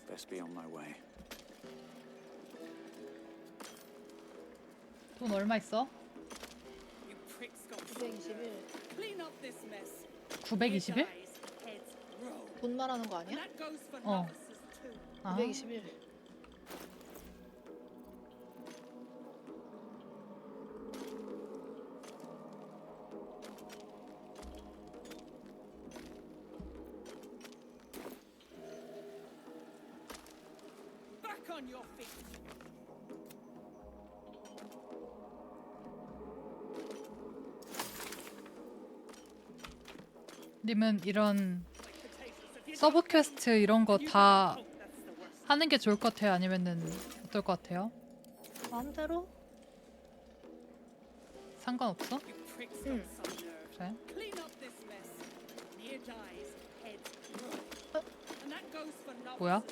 Best be on my way. 돈 얼마 있어? 921. 921? 돈 말하는 거 아니야? 어. 아. 921. 님은 이런 서브 퀘스트 이런 거 다 하는 게 좋을 것 같아요? 아니면은 어떨 것 같아요? 마음대로? 상관없어? 응. 그래? 뭐야?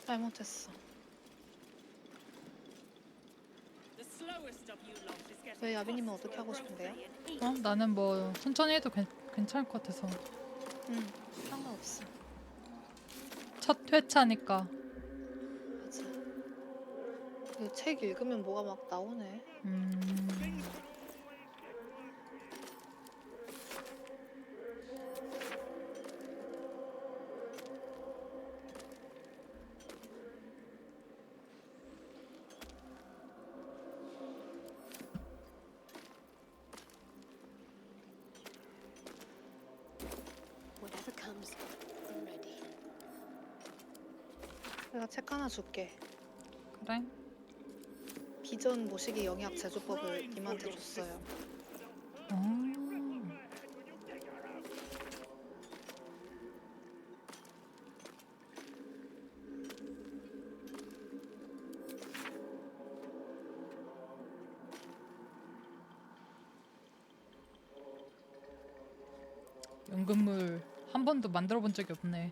잘못했어. 저희 아비님은 어떻게 하고 싶은데요? 나는 뭐 천천히 해도 괜찮을 것 같아서. 응. 상관없어. 첫 회차니까. 맞아. 그 책 읽으면 뭐가 막 나오네. 내가 책 하나 줄게. 그래? 비전 모시기 영약 제조법을 님한테 줬어요. 연금물 한 번도 만들어 본 적이 없네.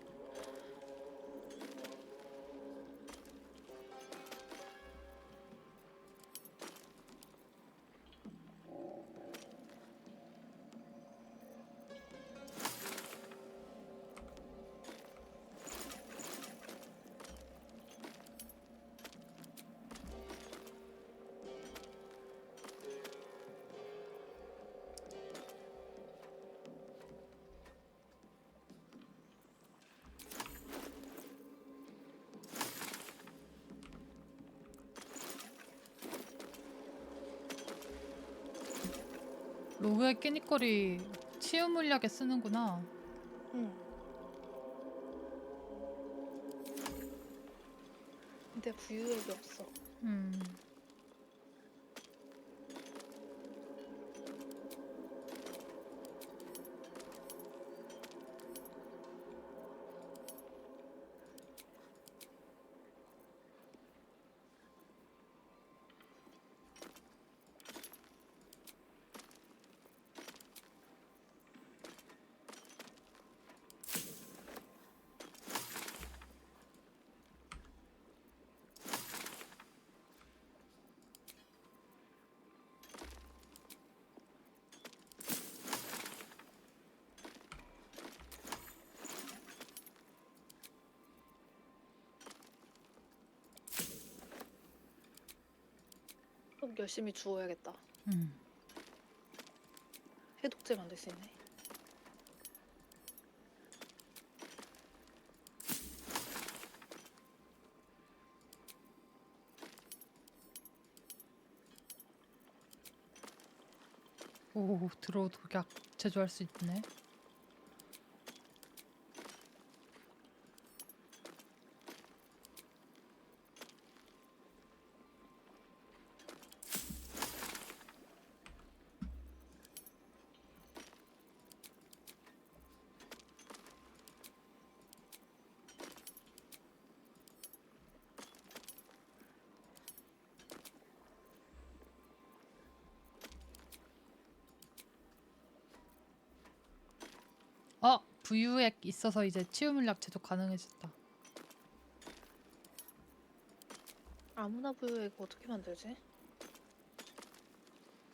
로그의 끼니거리 치유 물약에 쓰는구나. 응. 근데 부유액이 없어. 꼭 열심히 주워야겠다. 해독제 만들 수 있네. 오, 드로우 독약 제조할 수 있네. 부유액 있어서 이제 치유 물약 제조 가능해졌다. 아무나 부유액 어떻게 만들지?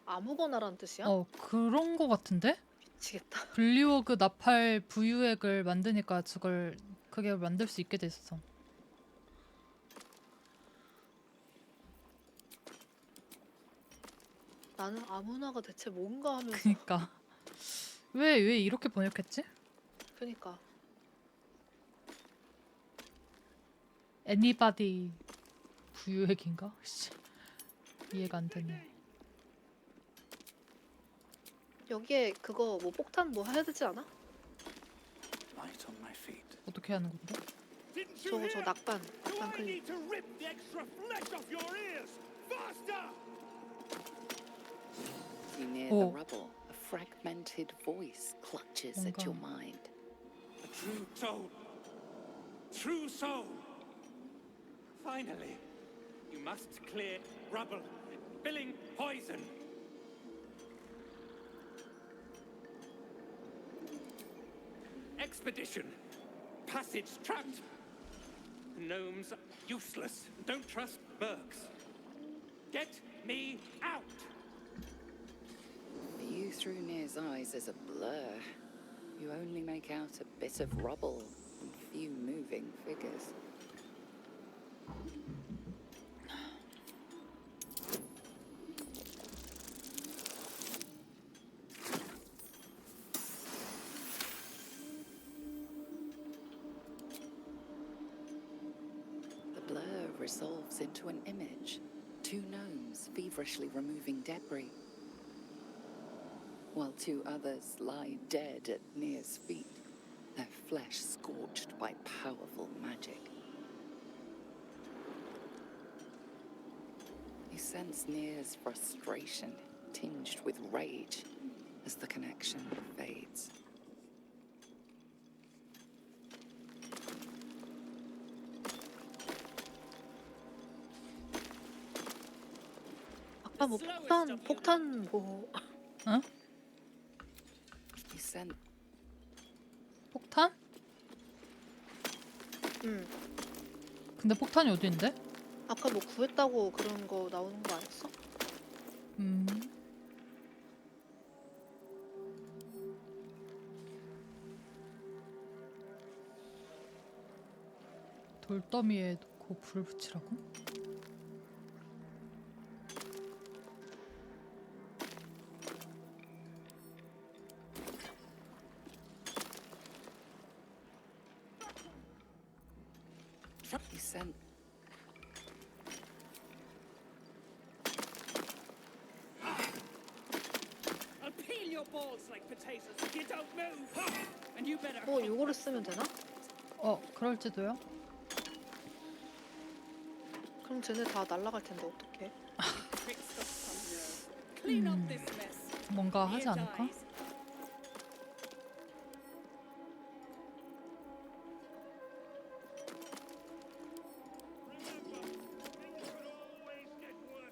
아무거나라는 뜻이야? 그런 거 같은데? 미치겠다. 블리워그 나팔 부유액을 만드니까 그게 만들 수 있게 됐어. 나는 아무나가 대체 뭔가 하면서. 그니까 왜 이렇게 번역했지? 그니까. Anybody 부유액인가? 씨, 이해가 안 되네. 여기에 그거 뭐 폭탄 뭐 해야 되지 않아? Light on my feet. 어떻게 하는 건데? 저 낙반 클릭. You near Oh. the rubble, a fragmented voice clutches at your mind. A true soul. True soul. Finally, you must clear rubble, spilling poison. Expedition. Passage trapped. Gnomes useless. Don't trust Burks. Get me out. View through Near's eyes is a blur. You only make out a bit of rubble and few moving figures. The blur resolves into an image. Two gnomes feverishly removing debris, while two others lie dead at Near's feet, their flesh scorched by powerful magic. You sense Near's frustration, tinged with rage, as the connection fades. 아까 뭐 폭탄 뭐. 응? You sense 폭탄? 응. 근데 폭탄이 어디인데? 아까 뭐 구했다고 그런 거 나오는 거 아니었어? 돌더미에 놓고 불을 붙이라고? you sense I'll peel your balls like potatoes if you don't move. And you better. 요거를 쓰면 되나? 그럴지도요? 그럼 쟤네 다 날아갈 텐데 어떡해? Clean up this mess. 뭔가 하지 않을까?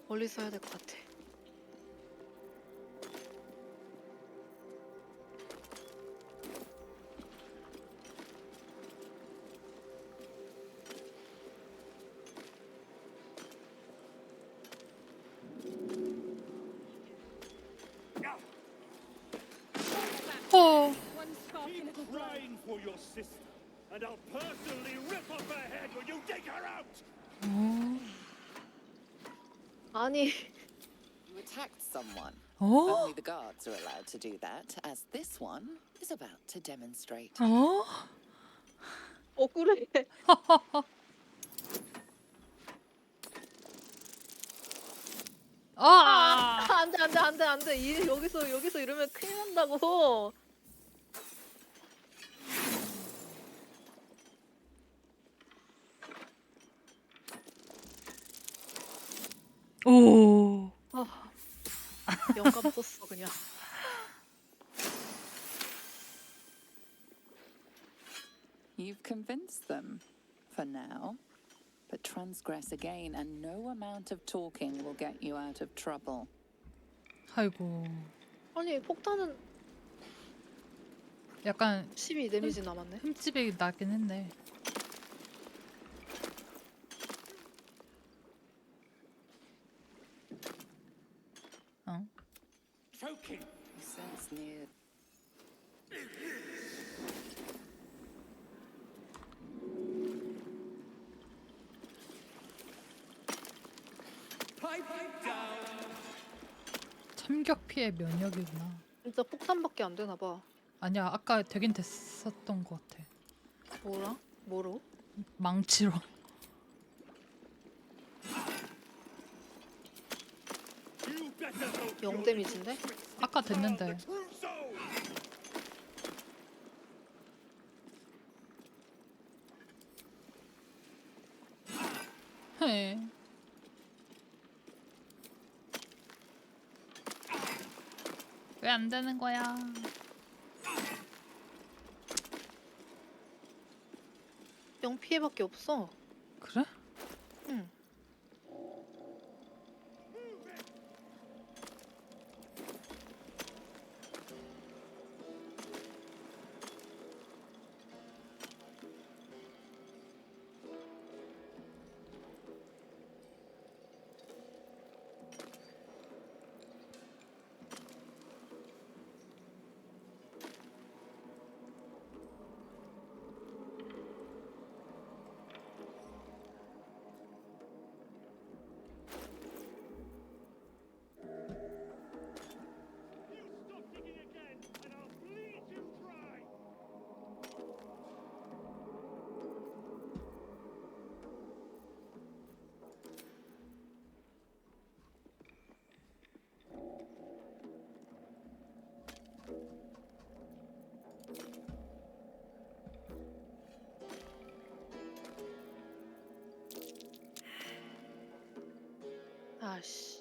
멀리서 해야 될 것 같아. One spark and it'll burn. Crying for your sister, and I'll personally rip off her head when you dig her out! 아니 you attacked someone. 어? Only the guards are allowed to do that, as this one is about to demonstrate. 억울해. 안돼. 여기서 이러면 큰일 난다고. 오. 영감 썼어 그냥. You've convinced them, for now. But transgress again, and no amount of talking will get you out of trouble. 아이고. 아니 폭탄은 약간 12 데미지 남았네. 흠집이 나긴 했네. Choking. He sensed near. Pipe down. 참격 피해 면역이구나. 진짜 폭탄밖에 안 되나 봐. 아니야, 아까 되긴 됐었던 것 같아. 뭐랑? 뭐로? 망치로. You better hope 0 you're 데미지인데? 아까 the 됐는데. true soul. 해. 왜 안 되는 거야? 0 피해밖에 없어. 그래? 응. You stop digging again, and I'll bleed you dry. 아씨.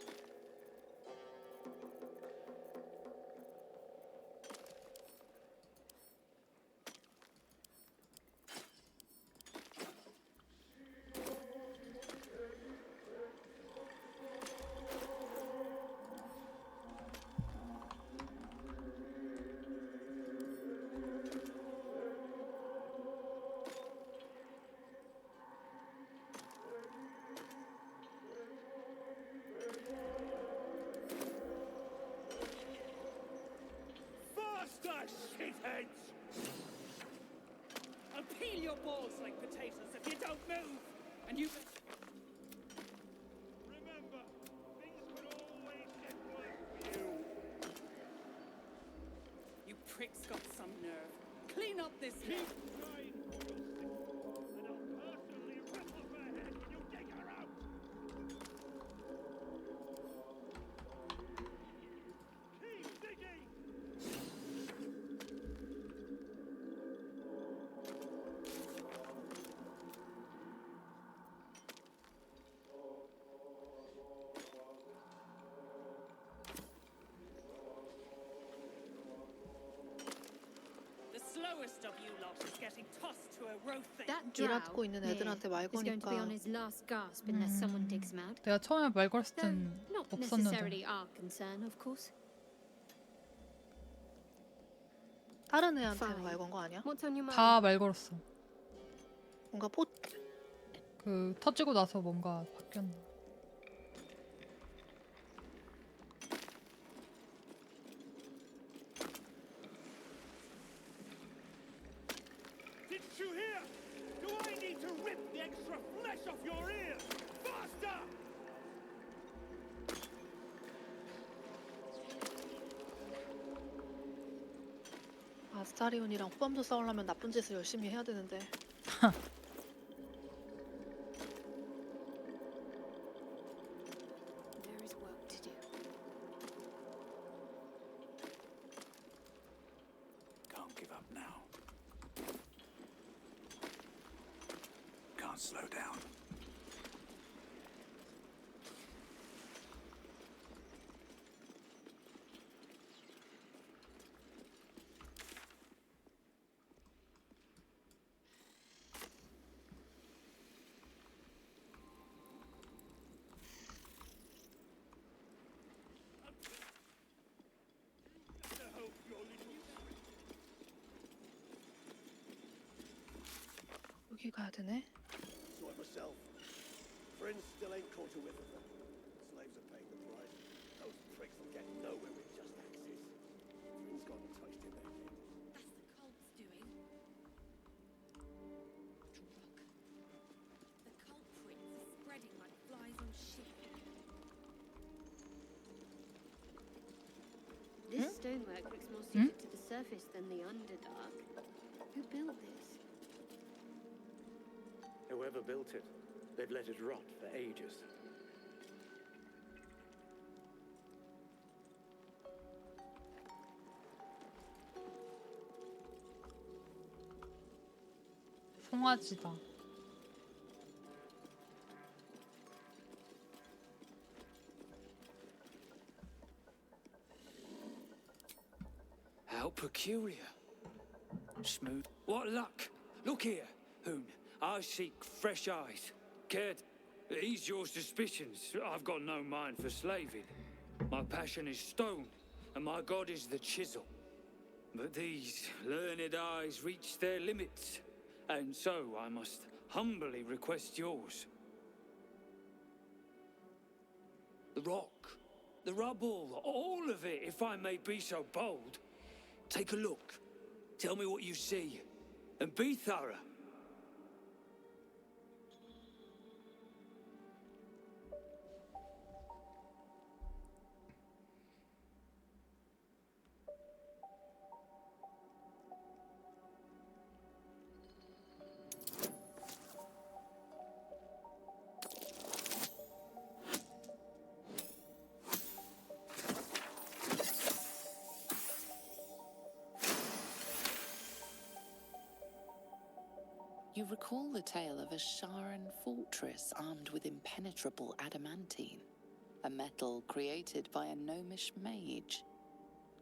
Faster, shitheads! I'll peel your balls like potatoes if you don't move. And you. Remember, things could always get worse for you. You pricks got some nerve. Clean up this Keep mess. trying, or you'll stick, and I'll personally rip off her head when you dig her out. Keep digging! The slowest of you lot is getting tossed to a row thing. That drow 일하고 있는 here 애들한테 말 is going to be on 거니까 his last gasp unless someone digs him out. 내가 처음에 말 걸었을 Though 땐 not 없었는데. necessarily our concern, of course. 다른 애한테 Fine. 말 건 거 아니야? What's on your mind? 다 말 걸었어. 뭔가 그 터지고 나서 뭔가 바뀌었나. Did you hear? Do I need to rip the extra flesh off your ears? Faster! 아스타리온이랑 후밤도 싸우려면 나쁜 짓을 열심히 해야 되는데. There is work to do. Can't give up now. Can't slow down. Better hope your little 여기 가야 되네. Saw it myself. Friends still ain't caught a whiff of them. Slaves are paying the price. Those pricks will get nowhere with just that. stonework looks more suited to the surface than the Underdark. Who built this? Whoever built it, they've let it rot for ages. 송아지다. How peculiar. Smooth. What luck! Look here, Hoon. I seek fresh eyes. Cared. Ease your suspicions. I've got no mind for slaving. My passion is stone, and my god is the chisel. But these learned eyes reach their limits, and so I must humbly request yours. The rock, the rubble, all of it, if I may be so bold. Take a look. Tell me what you see, and be thorough. You recall the tale of a Sharan fortress armed with impenetrable adamantine, a metal created by a gnomish mage.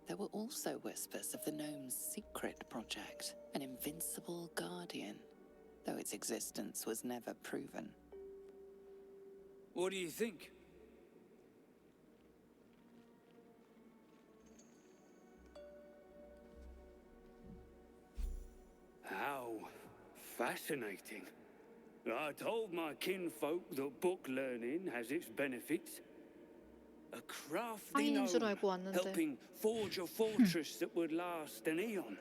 There were also whispers of the gnome's secret project, an invincible guardian, though its existence was never proven. What do you think? How fascinating. I told my kinfolk that book learning has its benefits. A crafty 상인인 줄 gnome 알고 왔는데. helping forge a fortress that would last an eon.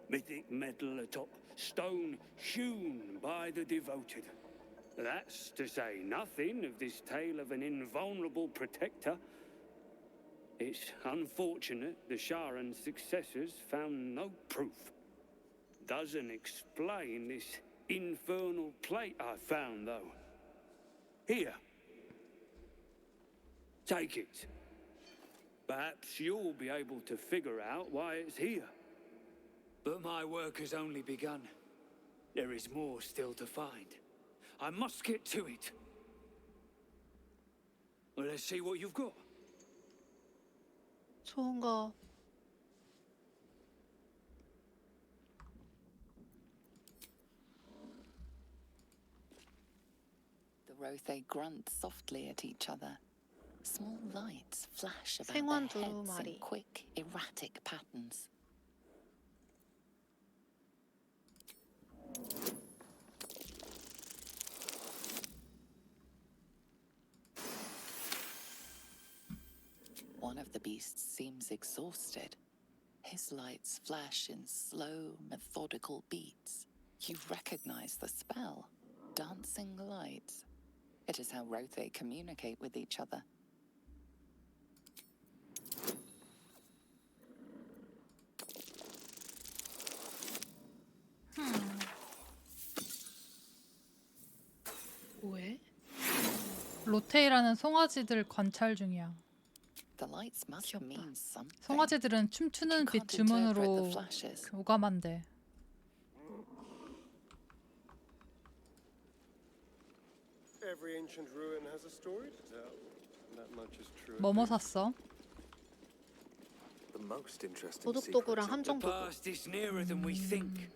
Mythic metal atop stone hewn by the devoted. That's to say nothing of this tale of an invulnerable protector. It's unfortunate the Sharan's successors found no proof. Doesn't explain this infernal plate I found, though. Here. Take it. Perhaps you'll be able to figure out why it's here. But my work has only begun. There is more still to find. I must get to it. Well, let's see what you've got. 좋은 거. The Rothe grunt softly at each other. Small lights flash about 생원 their 두 heads in 마리. quick, erratic patterns. One of the beasts seems exhausted. His lights flash in slow, methodical beats. You recognize the spell. Dancing lights. It is how Rothe communicate with each other. 뭐해? 로테이라는 송아지들 관찰 중이야. The lights must mean something. 송아지들은 춤추는 빛 주문으로 오감한대. Every ancient ruin has a story to tell. That much is true. 뭐뭐 샀어? The most interesting 도둑도구랑 The 함정도구. past is nearer than we think.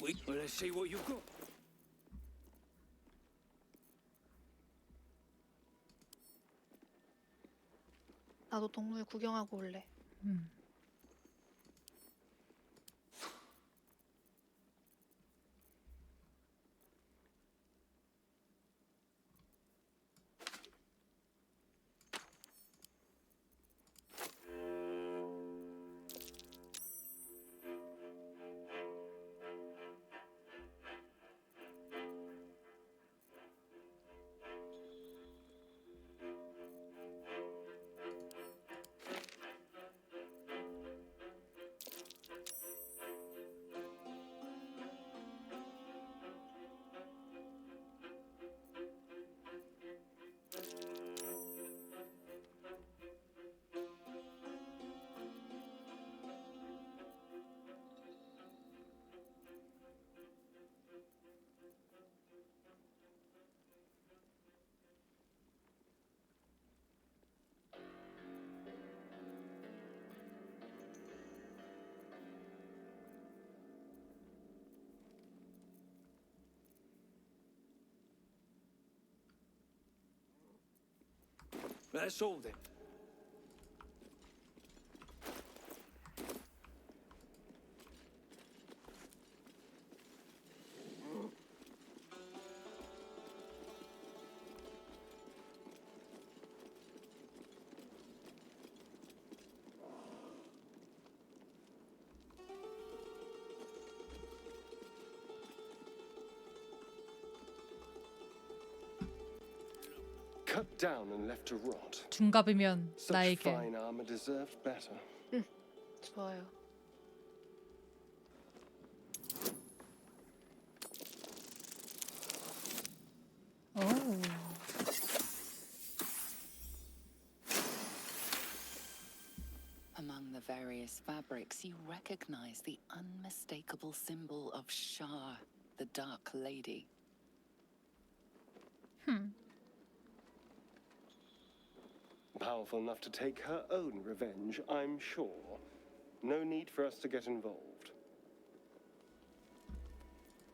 Well, let's see what you've got. 나도 동물 구경하고 올래. That's all then. Cut down and left to rot. 둔갑이면 Such 나에게. fine armor deserved better. 좋아요. 오. Among the various fabrics, you recognize the unmistakable symbol of Shar, the Dark Lady. Powerful enough to take her own revenge, I'm sure. No need for us to get involved.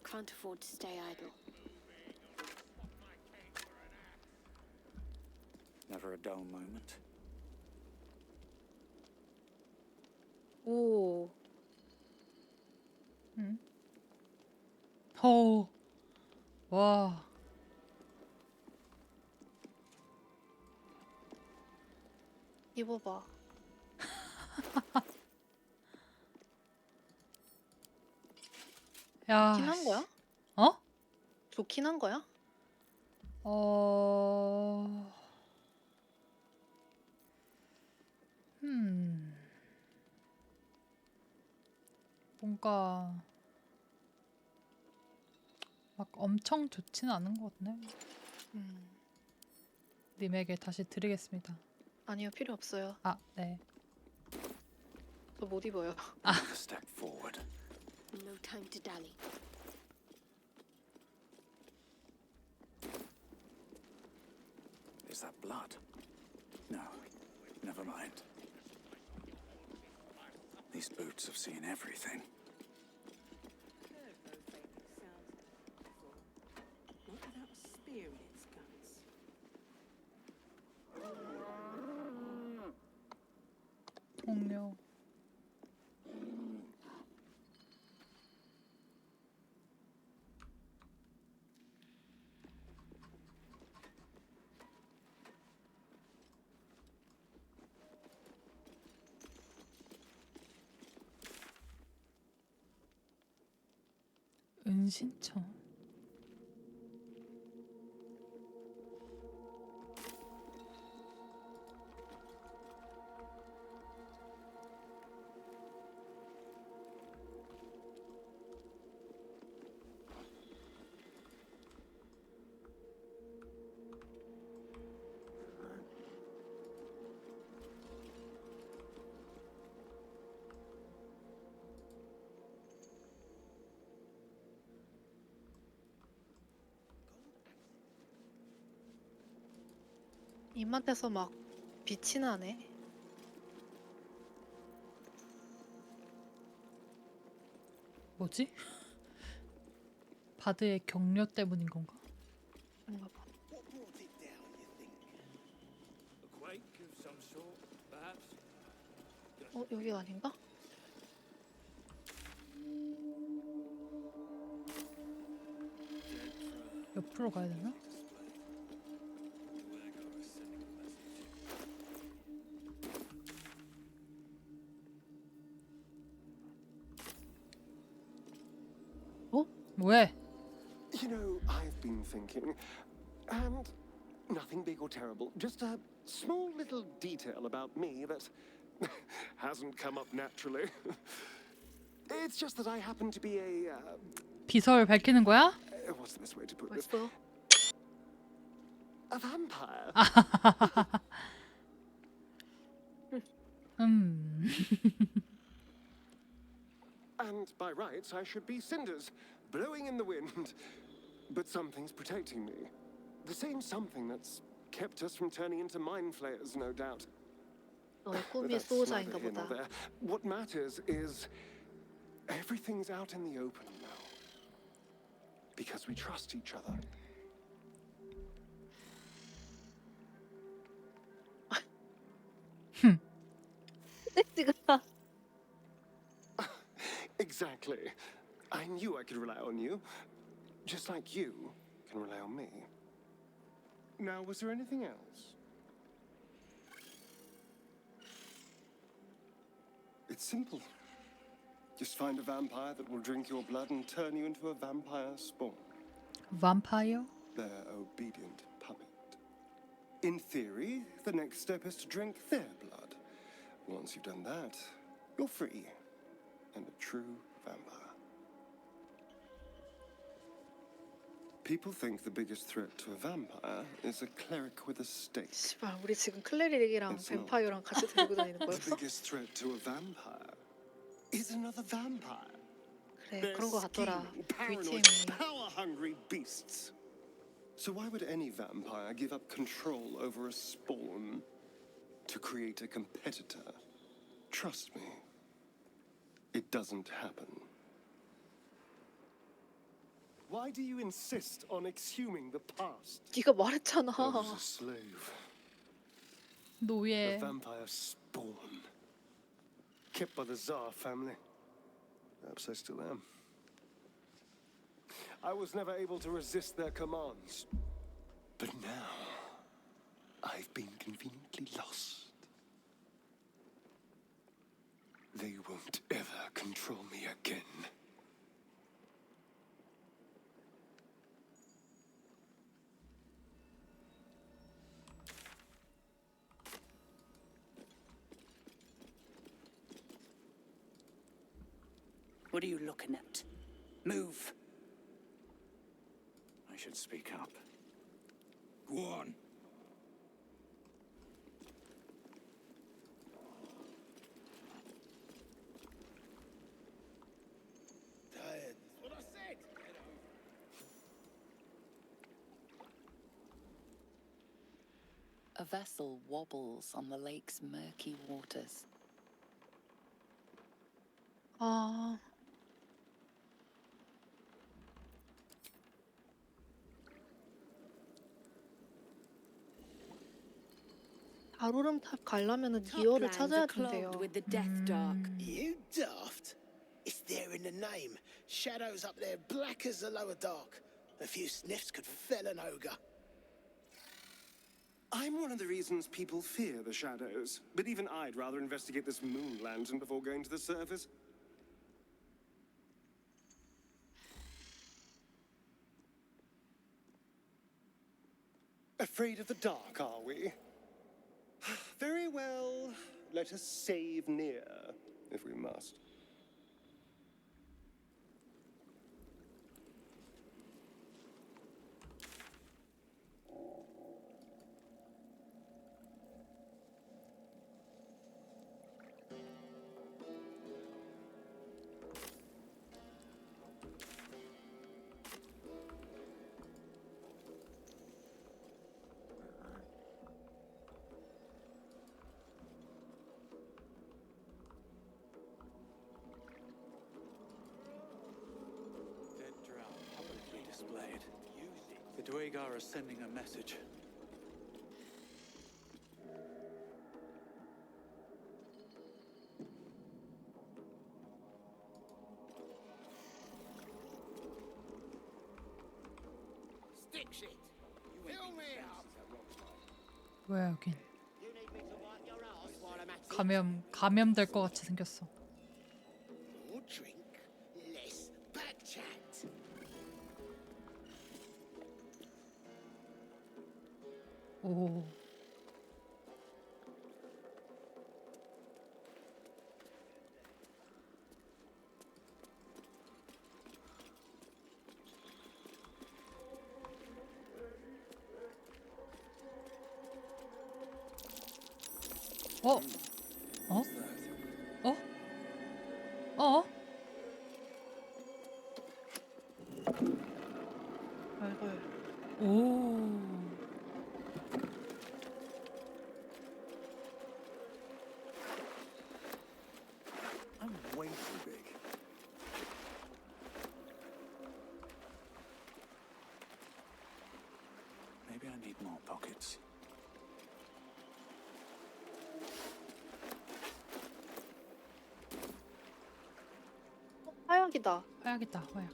Can't afford to stay idle. Never a dull moment. 오. 호. 와. 입어봐. 야. 좋긴 한 거야? 어? 좋긴 한 거야? 어. 뭔가 막 엄청 좋지는 않은 것 같네. 님에게 다시 드리겠습니다. 아니요, 필요 없어요. 아, 네. 저 못 입어요. Another step forward. No time to dally. Is that blood? No, never mind. These boots have seen everything. Not without a spear in its guts. 동료. 은신처. 입맛에서 막 빛이 나네. 뭐지? 바드의 격려 때문인 건가? 뭔가 봐. What brought it down, you think? A quake of some sort, perhaps? 여기가 아닌가? 옆으로 가야 되나? 왜? You know, I've been thinking, and nothing big or terrible, just a small little detail about me that hasn't come up naturally. It's just that I happen to be 비서를 밝히는 거야? what's the best way to put this? 벌써? A vampire. And by rights, I should be cinders, blowing in the wind. But something's protecting me. The same something that's kept us from turning into mind flayers, no doubt. 너의 But 꿈이 that's 수호자인가 neither here nor 보다. there. What matters is everything's out in the open now. Because we trust each other. 섹시가 Exactly. I knew I could rely on you, just like you can rely on me. Now, was there anything else? It's simple. Just find a vampire that will drink your blood and turn you into a vampire spawn. Vampire? Their obedient puppet. In theory, the next step is to drink their blood. Once you've done that, you're free and a true vampire. People think the biggest threat to a vampire is a cleric with a stake. 씨발 우리 지금 클레릭이랑 뱀파이어랑 같이 들고 다니는 The 거였어? biggest threat to a vampire is another vampire. 그래 They're 그런 거 같더라. scheming, paranoid, VTM이. power-hungry beasts. So why would any vampire give up control over a spawn to create a competitor? Trust me, it doesn't happen. Why do you insist on exhuming the past? 네가 말했잖아. I was a slave, a 노예. vampire spawn, kept by the Tsar family. Perhaps I still am. I was never able to resist their commands. But now, I've been conveniently lost. They won't ever control me again. What are you looking at? Move. I should speak up. Go on. Tired. What I said. A vessel wobbles on the lake's murky waters. 아 가로름탑 가려면은 니어를 찾아야 된대요. with the death dark. You daft? It's there in the name. Shadows up there, black as the lower dark. A few sniffs could fell an ogre. I'm one of the reasons people fear the shadows, but even I'd rather investigate this moon lantern before going to the surface. Afraid of the dark, are we? Very well, let us save near, if we must. Dead drow publicly displayed. The Dwagar are sending a message. Stick shit. Fill me up. 뭐야 여긴? You need me to wipe your ass while I'm at it? 감염될 것 같이 생겼어. More drink, less back chat. 오. 어? 어? 어? 어? 알걸. 오. I'm way too big. Maybe I need more pockets. 화약이다. 화약이다. 화약.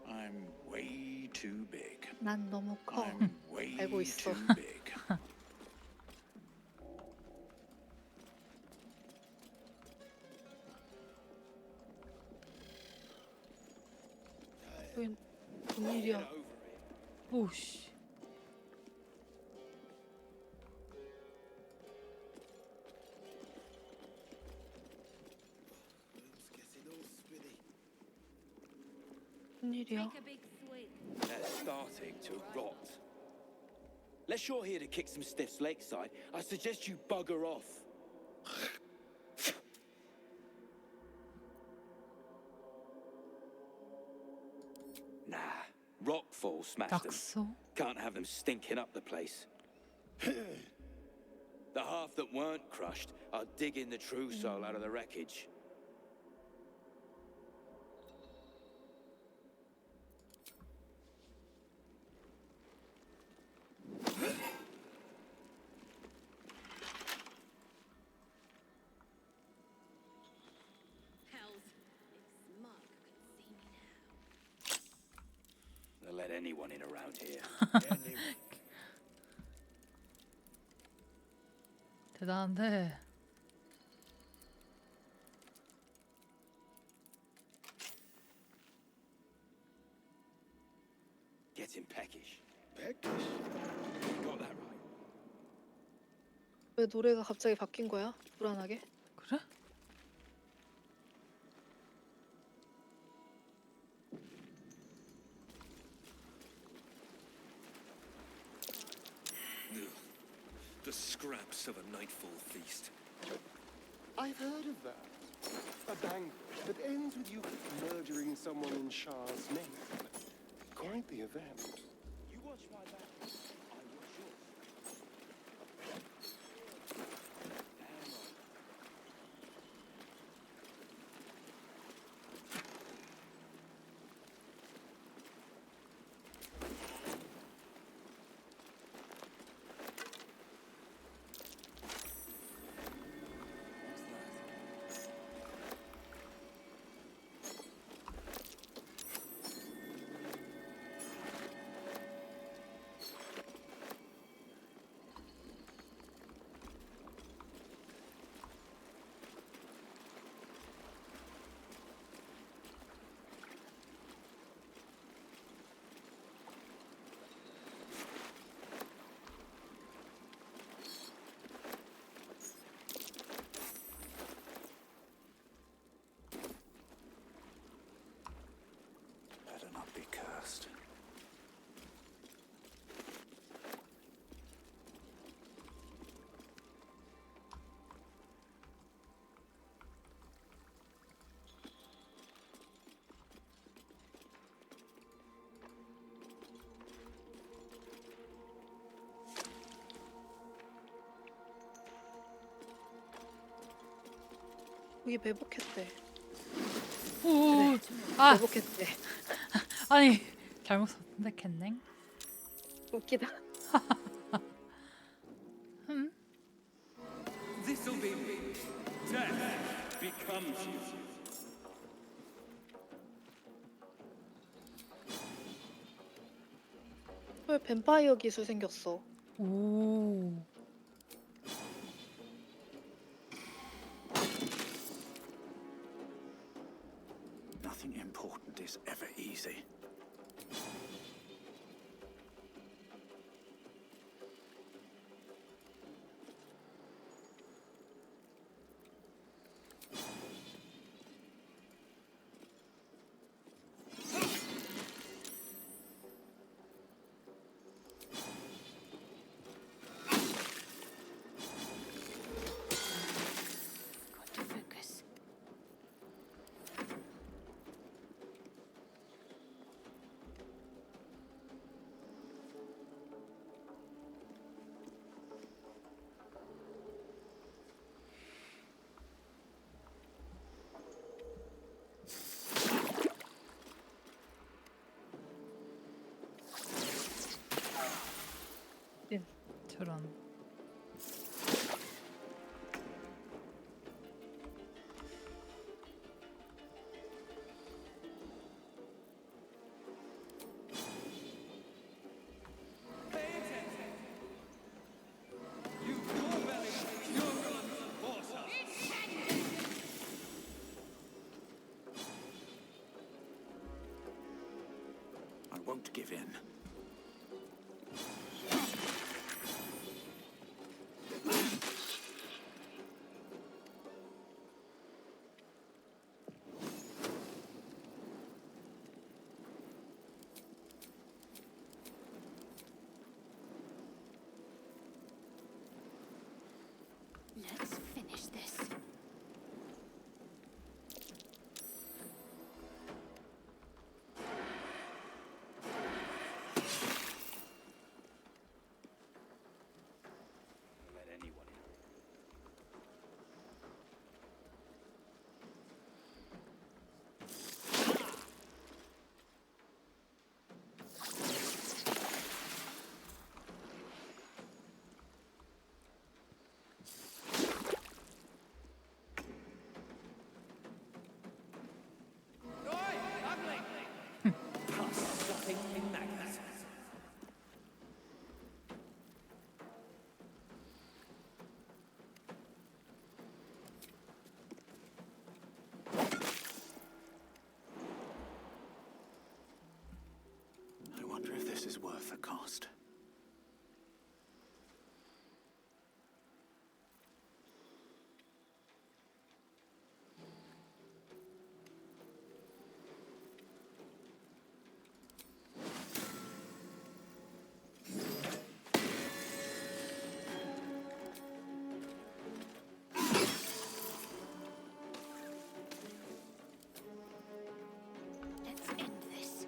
I'm way too big. 난 너무 커. I'm way 알고 있어. too big. 웬 일이야? 오씨. 무슨 일이야? Take a big swig. They're starting to rot. Unless you're here to kick some stiffs lakeside, I suggest you bugger off. Nah, rockfall smashed them. 낙서. Can't have them stinking up the place. The half that weren't crushed are digging the true soul out of the wreckage. Hells. If Smug could see me now. They'll let anyone in around here. 대단한데. Getting peckish. Peckish? Got that right. 왜 노래가 갑자기 바뀐 거야? 불안하게? 그래? The scraps of a nightfall feast. I've heard of that. A banquet that ends with you murdering someone in Shah's name. Quite the event. You watch my back. I watch yours. Damn right. Better not be cursed. 여기 매복했대. 오. 아, 매복했대. 아니 잘못 선택했네. 웃기다. This'll be death becomes you. 왜 뱀파이어 기술 생겼어? 오. Nothing important is ever easy. 저런. I won't give in. Let's finish this. Let anyone in. I wonder if this is worth the cost. Let's end this.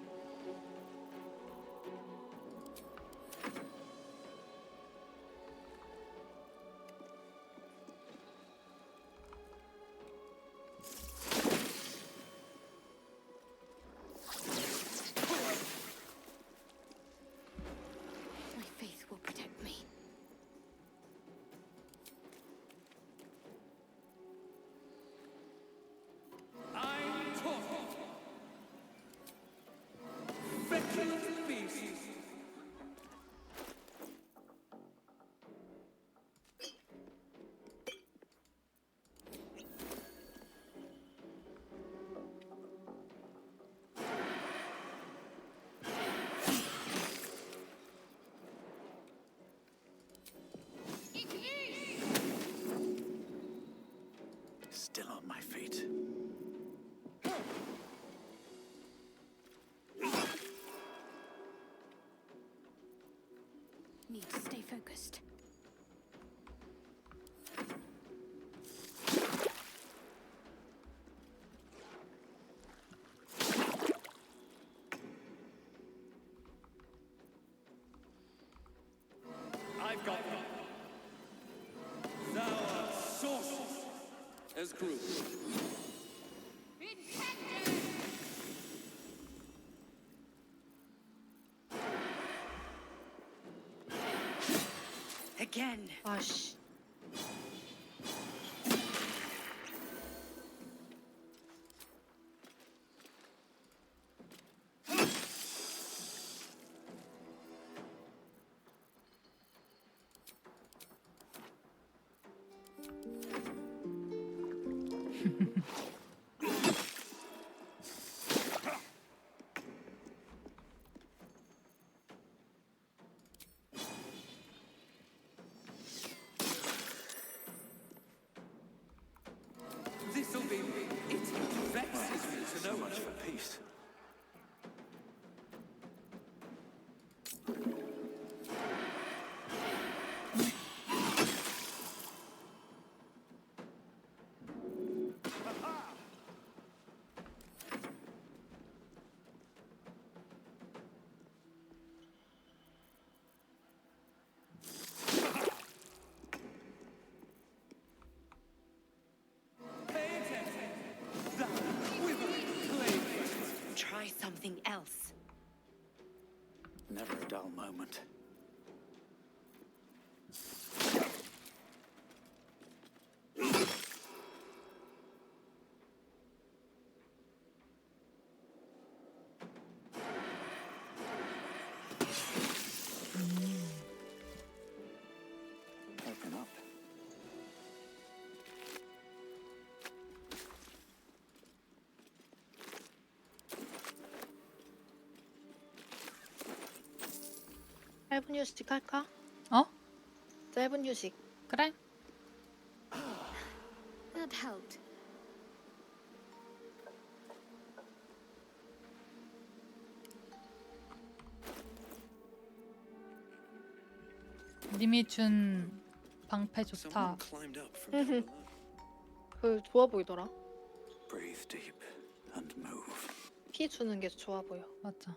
My faith will protect me. I'm talking. Feculent beasts. Still on my feet. Need to stay focused. I've got them. Thou art sources as group. Again. 아씨. This'll be it. Vexes me to So know much for peace. Try something else. Never a dull moment. Open up. 짧은 휴식 할까? 어? 짧은 휴식. 그래? That helped. 님이 준 방패 Someone 좋다. climbed up from down below. 그 좋아 보이더라. Breathe deep and move. 피 주는 게 좋아 보여. 맞아.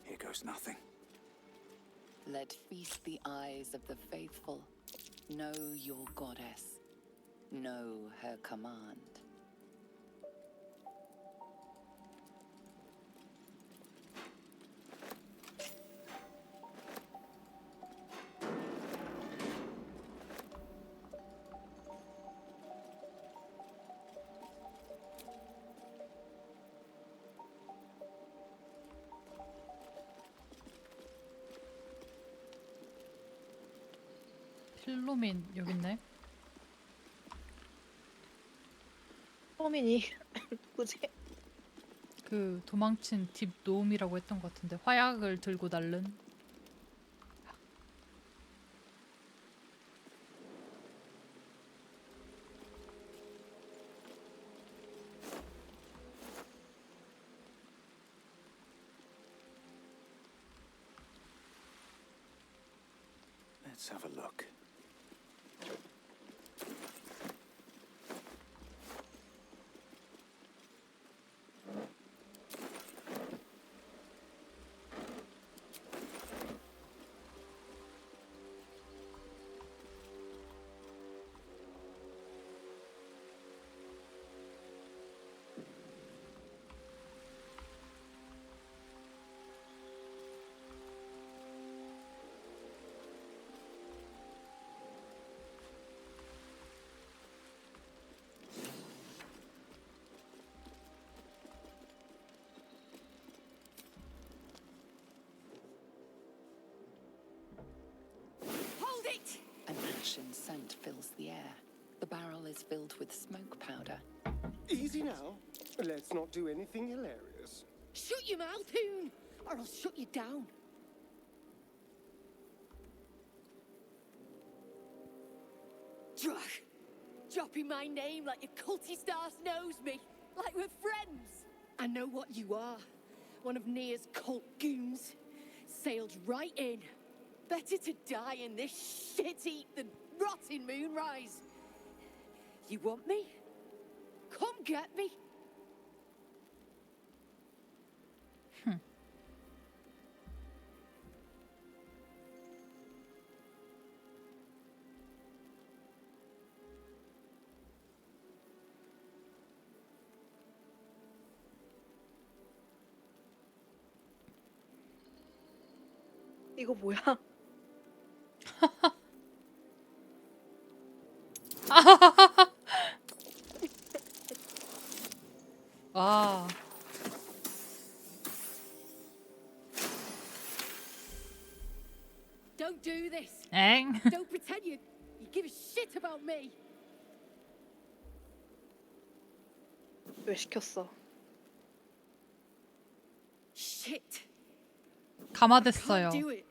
Here goes nothing. Let feast the eyes of the faithful. Know your goddess. Know her command. 필로민 여기 있네. 호민이 누구지? 그 도망친 딥 노움이라고 했던 것 같은데 화약을 들고 날른. Let's have a look. Hold it! An ashen scent fills the air. The barrel is filled with smoke powder. Easy now. Let's not do anything hilarious. Shut your mouth, Hoon, or I'll shut you down. Drach, dropping my name like your cultist ass knows me, like we're friends. I know what you are, one of Nia's cult goons. Sailed right in. Better to die in this shit heap than rot in Moonrise. You want me? Come get me. 이거 뭐야? 와. Don't do this. 엥? Don't pretend you give a shit about me. 왜 시켰어? Shit. 감화됐어요. Can't do it.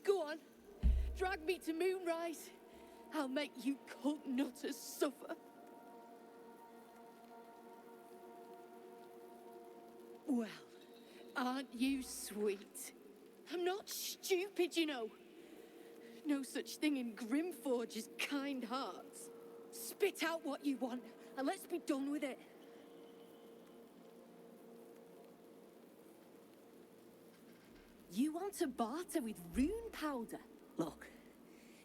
Go on. Drag me to Moonrise. I'll make you cult nutters suffer. Well, Aren't you sweet? I'm not stupid, you know. No such thing in Grimforge as kind hearts. Spit out what you want, and let's be done with it. You want to barter with rune powder? Look,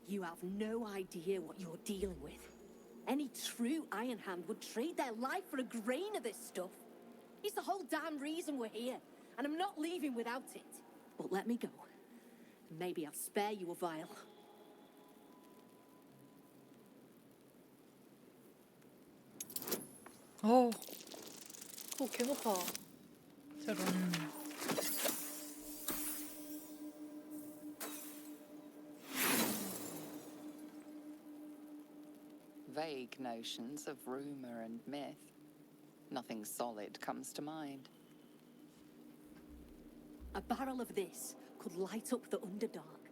you have no idea what you're dealing with. Any true Iron Hand would trade their life for a grain of this stuff. It's the whole damn reason we're here, and I'm not leaving without it. But let me go. Maybe I'll spare you a vial. 오, 개 높아. 새로운. Vague notions of rumor and myth. Nothing solid comes to mind. A barrel of this could light up the Underdark.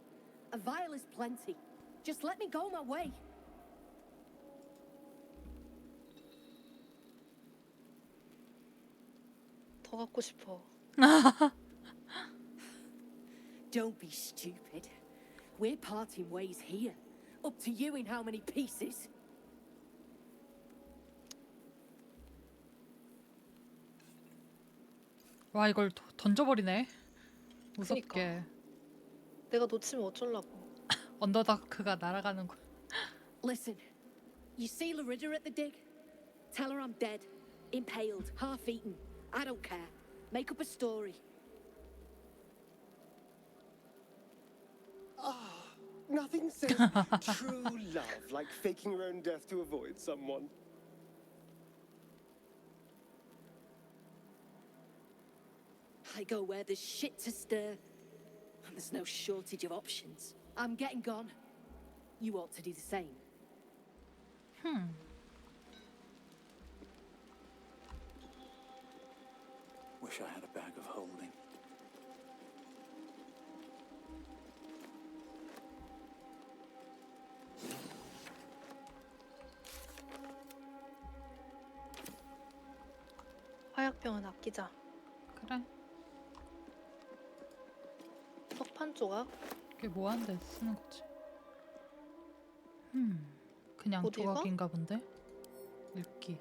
A vial is plenty. Just let me go my way. 더 갖고 싶어. Don't be stupid. We're parting ways here. Up to you in how many pieces. 와, 이걸 던져버리네. 무섭게. 내가 놓치면 어쩌려고. 언더다크가 날아가는 거. Listen, you see Larida at the dig? Tell her I'm dead, impaled, half-eaten. I don't care. Make up a story. Nothing says true love like faking your own death to avoid someone. I go where there's shit to stir, and there's no shortage of options. I'm getting gone. You ought to do the same. Wish I had a bag of holding. 화약병은 아끼자. 그래. 석판 조각? 이게 뭐 하는데 쓰는 거지? 그냥 어디 가? 조각인가 본데? 읽기.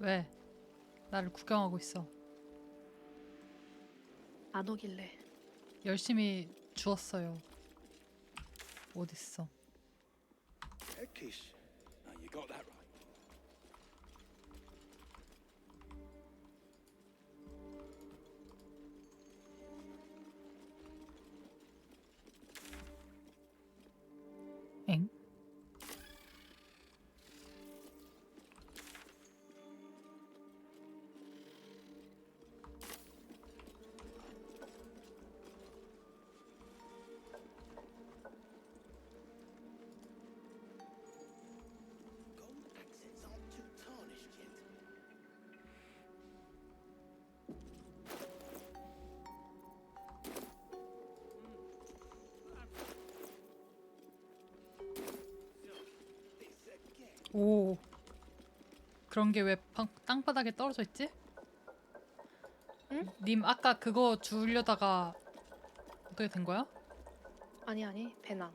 왜? 나를 구경하고 있어. 안 오길래. 열심히 주웠어요. 어딨어? Headkish. Now you got that right. 엥? Golden accents aren't too tarnished yet. 오. 그런 게 왜 땅바닥에 떨어져 있지? 응? 님 아까 그거 주려다가 어떻게 된 거야? 아니 배낭.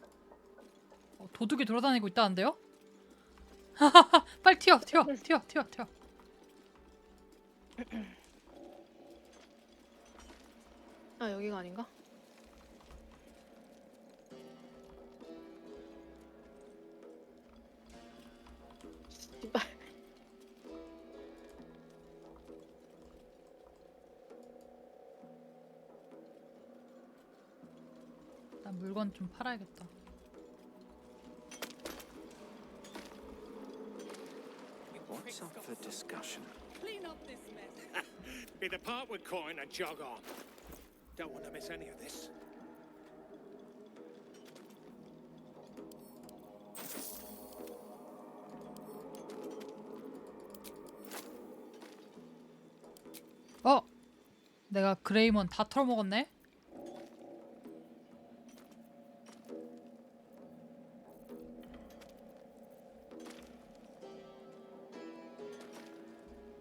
도둑이 돌아다니고 있다는데요? 빨리 튀어. 아 여기가 아닌가? 씨발. 난 물건 좀 팔아야겠다. What's up for discussion? Clean up this mess. Be the part with coin and jog on. Don't want to miss any of this. 내가 그레이먼 다 털어먹었네?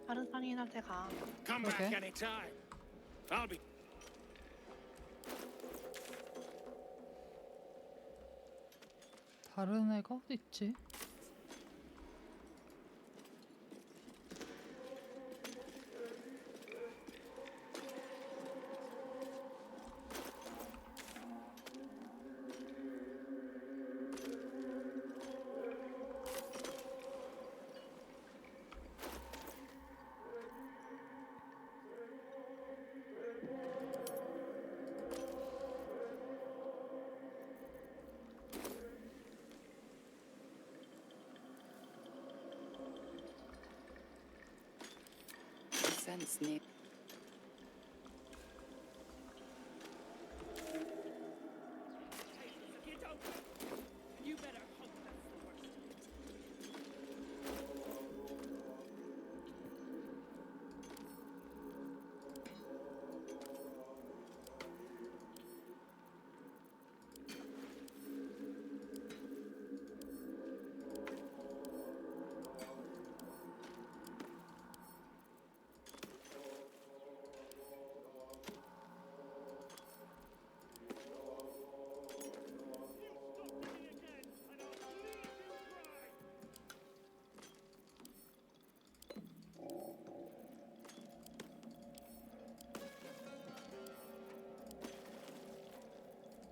다른 상인한테 가. Come back Okay. anytime. I'll be. 다른 애가 어디 있지? Sense near. You better hope that's the worst.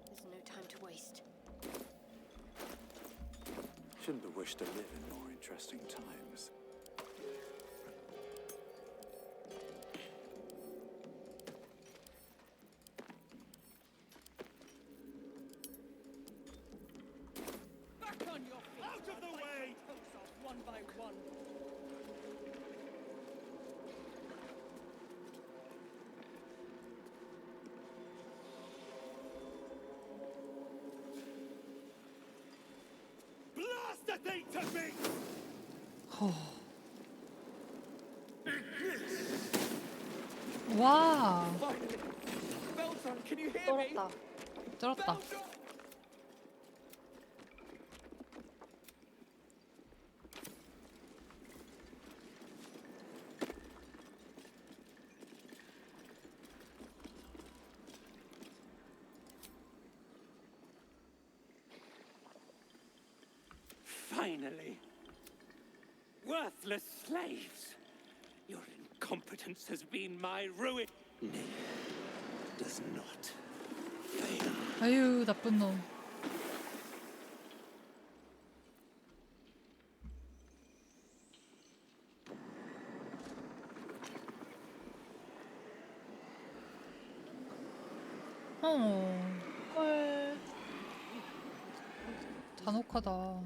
There's no time to waste. Shouldn't have wished to live in more interesting times. Back on your feet. Out of the way! Off one by one. Blast the thing to me! 와, Finally! Beltron, can you hear me? 떨었다. 쩔었다. Finally. Worthless slaves. incompetence has been my ruin. Does not fail. 아유 나쁜 놈. 헐. 잔혹하다.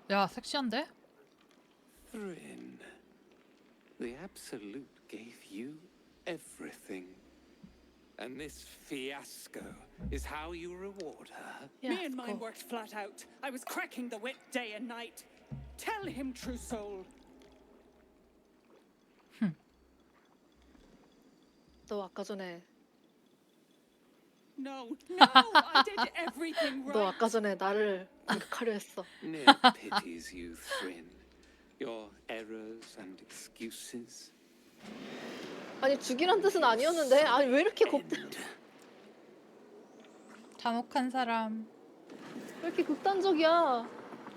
야 섹시한데? Thrin, the Absolute gave you everything. And this fiasco is how you reward her? Me and mine worked flat out. I was cracking the whip day and night. Tell him, true soul. 너 아까 전에 No, I did everything 너 right. 아까 전에 나를 공격하려 했어. Ned pities you, Thrin. Your errors and excuses. 아니 죽이란 뜻은 아니었는데. 아니 왜 이렇게 잔혹한 사람. 왜 이렇게 극단적이야?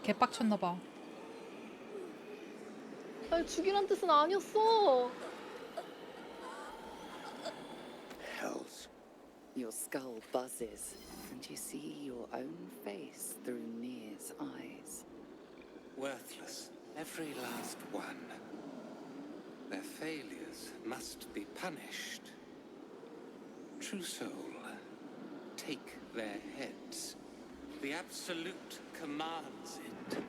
개빡쳤나봐. 아니 죽이란 뜻은 아니었어. Hells. Your skull buzzes, and you see your own face through Nir's eyes. Worthless, every last one. Their failures must be punished. True soul, take their heads. The Absolute commands it.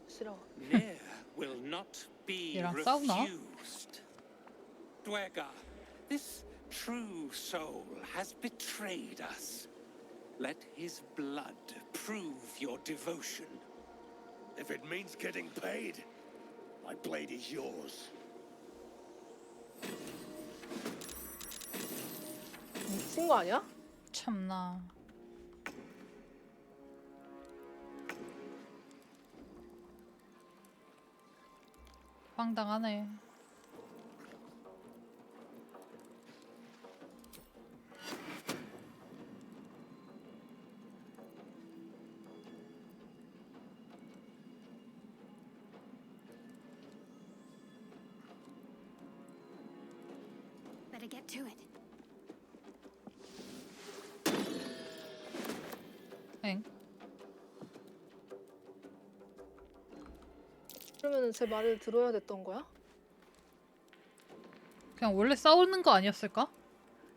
싫어. Nir will not be 얘랑 싸우나? refused. Dwegar, this true soul has betrayed us. Let his blood prove your devotion. If it means getting paid, my blade is yours. 미친 거 아니야? 참나. 황당하네. Better get to it. 엥? 그러면은 제 말을 들어야 됐던 거야? 그냥 원래 싸우는 거 아니었을까?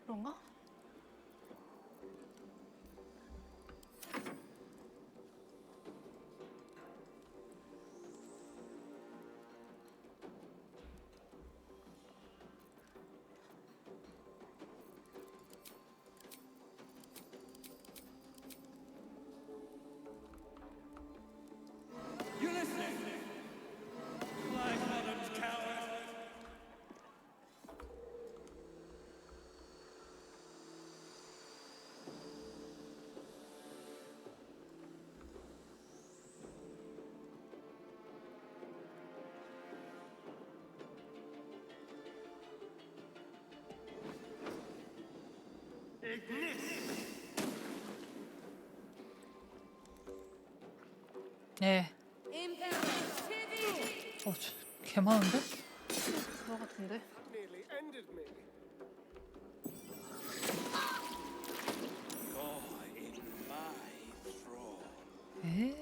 그런가? You listening? Like Modern's coward. 예. 개 많은데? 그거 같은데. Nearly ended me. You're in my thrall. 에?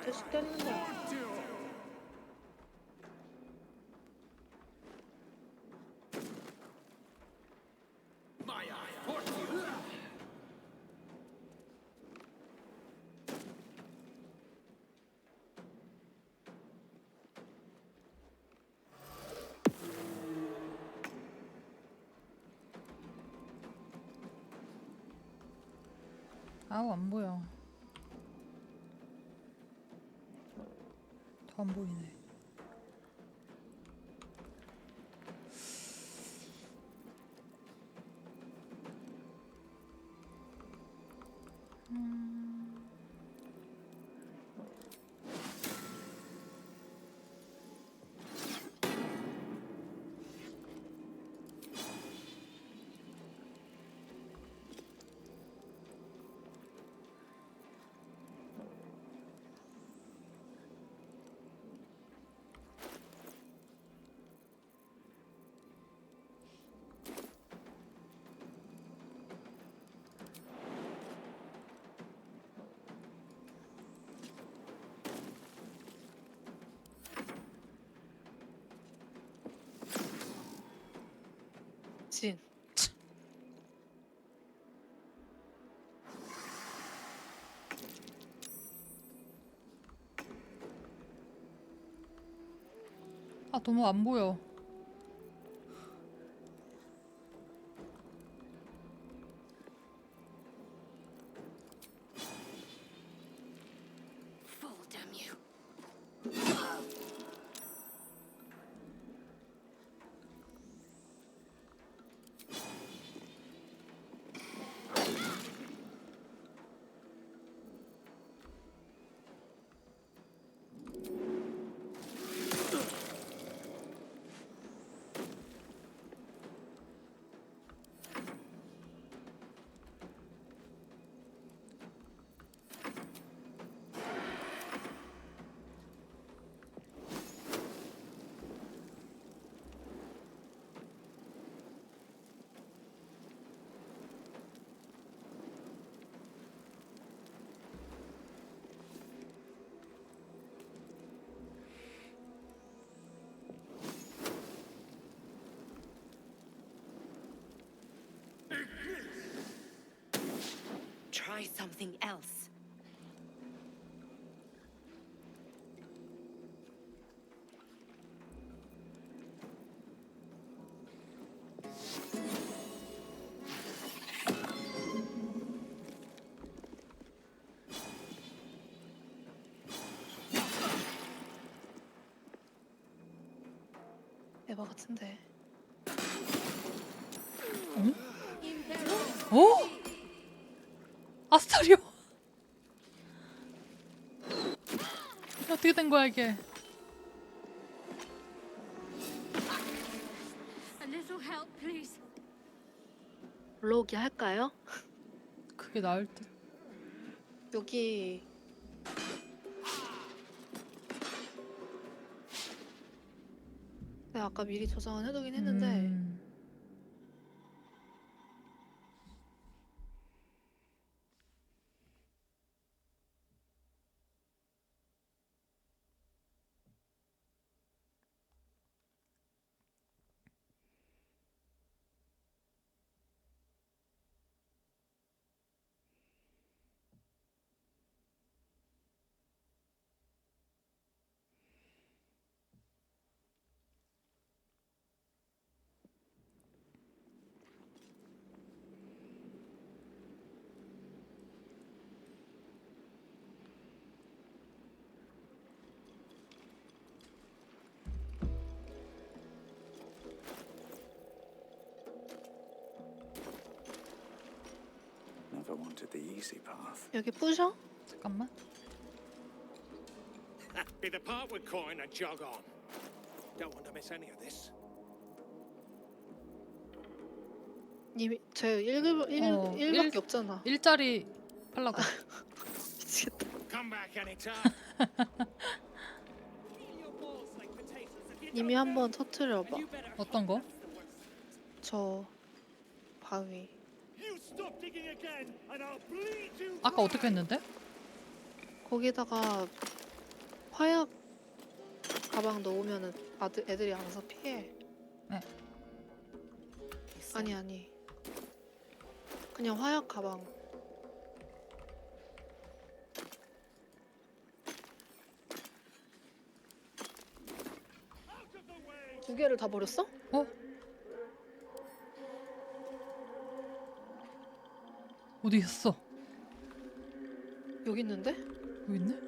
계속 때리는 거야. 아우 안 보여. 더 안 보이네. 미친. 아 너무 안 보여. Fall, damn you. Try something else. 에바 같은데. 오? 아스타리오. 어떻게 된 거야 이게? A little help, please. 올라오기 할까요? 그게 나을 듯. 여기 내가 아까 미리 저장은 해두긴 했는데 Never wanted the easy path. 여기 부셔? 잠깐만. Be the part with coin and jog on. Don't want to miss any of this. 이미 제 1밖에 없잖아. 일자리 팔라고. 미치겠다. Come back anytime. 이미 한번 터트려봐. 어떤 거? 저 바위. 아까 어떻게 했는데? 거기다가 화약 가방 넣으면은 애들이 알아서 피해. 네. 아니. 그냥 화약 가방. 두 개를 다 버렸어? 어? 어디 있어? 여기 있는데? 여기 있네?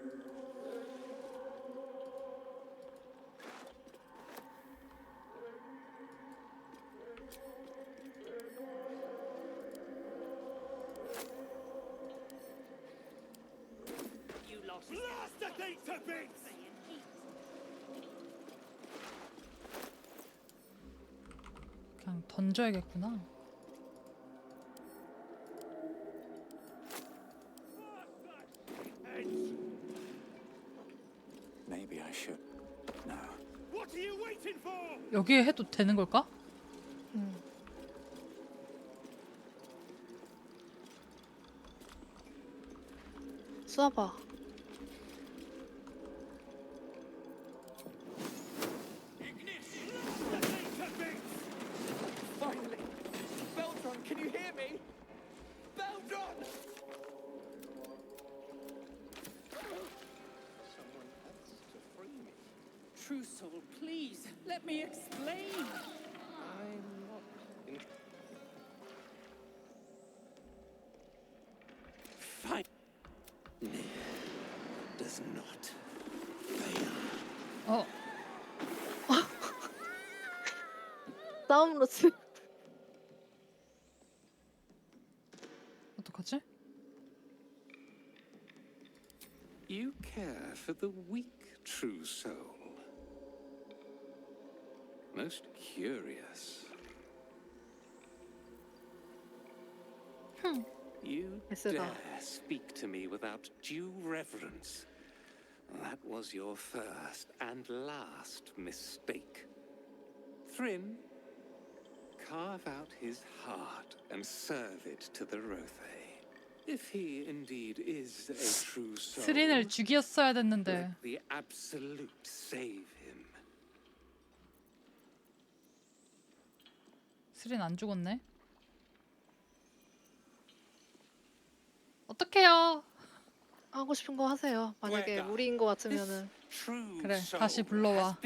Blast the gate to bits! 그냥 던져야겠구나. Maybe I should. No. What are you waiting for? 여기에 해도 되는 걸까? 쏴봐. true soul, please. Let me explain. I'm not in... Fine. Does not fail. 어, 싸움으로 치. 어떡하지? You care for the weak, true soul. Most curious. You Yes, it dare are. speak to me without due reverence. That was your first and last mistake. Thrin, carve out his heart and serve it to the Rothe. If he indeed is a true soul, 스린을 죽였어야 됐는데. let the absolute save him. 스린 안 죽었네. 어떡해요? 하고 싶은 거 하세요. 만약에 무리인 거 같으면은. 그래, 다시 불러와.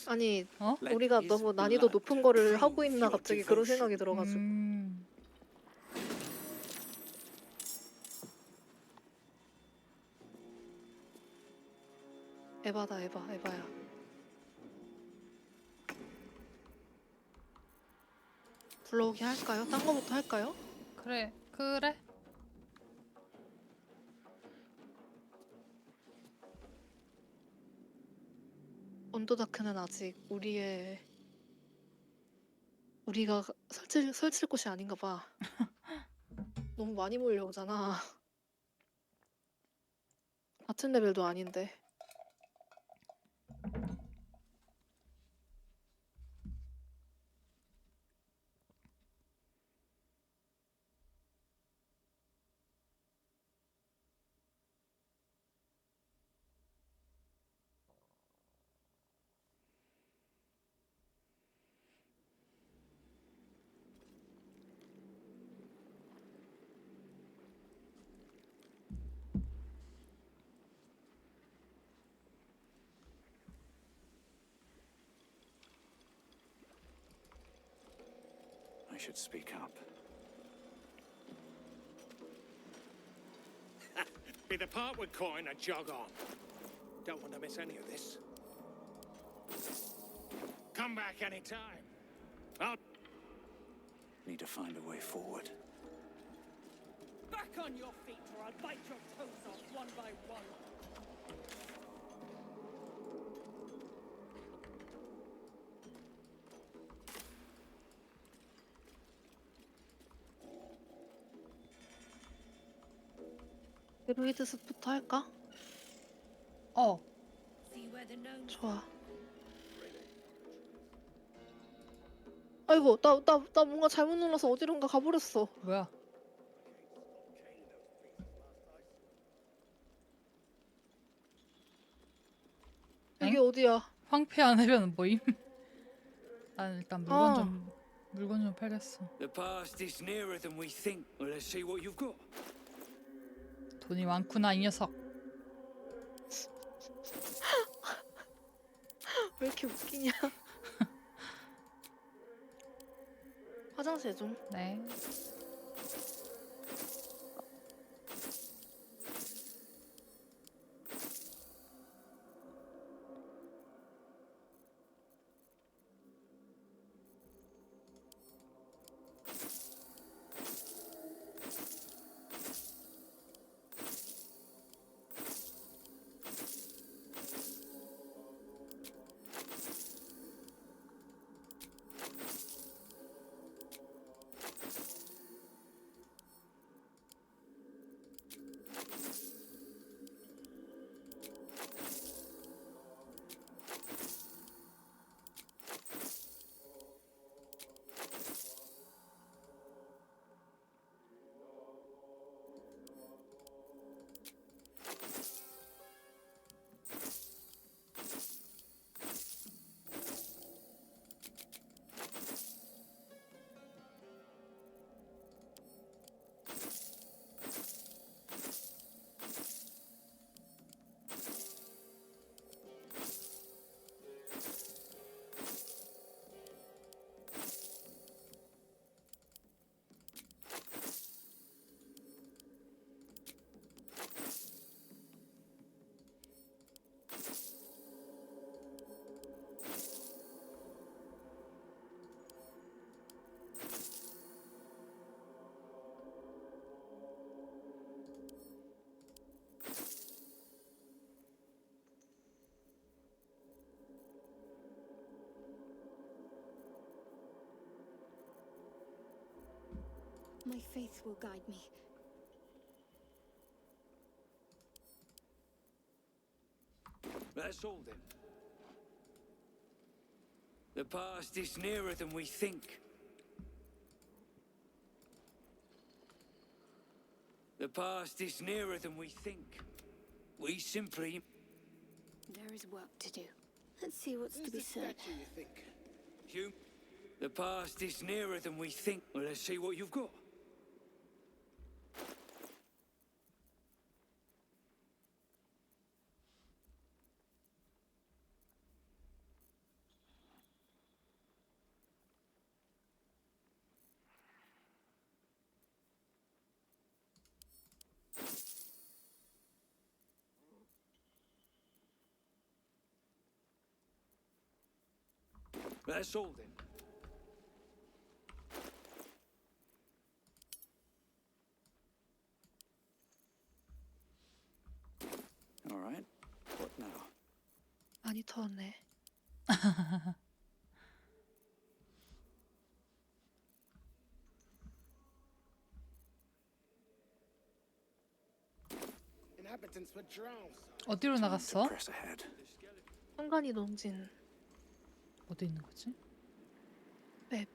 아니, 어? 우리가 너무 난이도 높은 거를 하고 있나 갑자기 그런 생각이 들어가지고. 에바다, 에바야. 불러오기 할까요? 딴 거부터 할까요? 그래. 언더다크는 아직 우리가 설칠 곳이 아닌가 봐. 너무 많이 몰려오잖아. 같은 레벨도 아닌데. I should speak up. Be the partward coin and jog on. Don't want to miss any of this. Come back anytime. I'll Need to find a way forward. Back on your feet, or I'll bite your toes off one by one. 드루이드 숲부터 할까? 어. 좋아. 아이고, 나 뭔가 잘못 눌러서 어디론가 가버렸어. 뭐야? 여기 어디야? 황폐한 해변은 뭐임? 난 일단 물건 좀 팔겠어. The past is nearer than we think. Well, let's see what you've got. 돈이 많구나 이 녀석. 왜 이렇게 웃기냐? 화장실 좀. 네. My faith will guide me. That's all then. The past is nearer than we think. The past is nearer than we think. We simply... There is work to do. Let's see what's to be said. You think? The past is nearer than we think. Well, let's see what you've got. That's all then. All right. What now? 많이 터졌네. Inhabitants were drowned. 어디로 나갔어? Press ahead. 순간이 동진. 어디 있는 거지? 맵.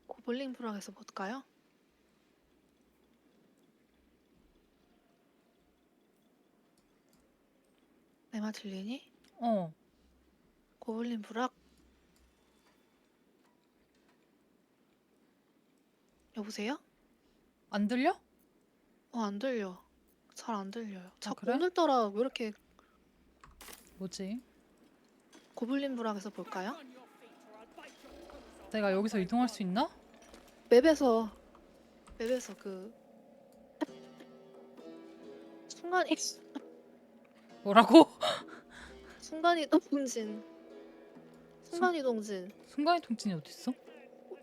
고블린 부락에서 볼까요? 내 말 들리니? 어. 고블린 부락. 여보세요? 안 들려? 안 들려. 잘 안 들려요. 자꾸 그래? 오늘따라 왜 이렇게 뭐지? 고블린 부락에서 볼까요? 내가 여기서 이동할 수 있나? 맵에서 그 순간이 뭐라고? 순간이동진 순간이동진이 어딨어?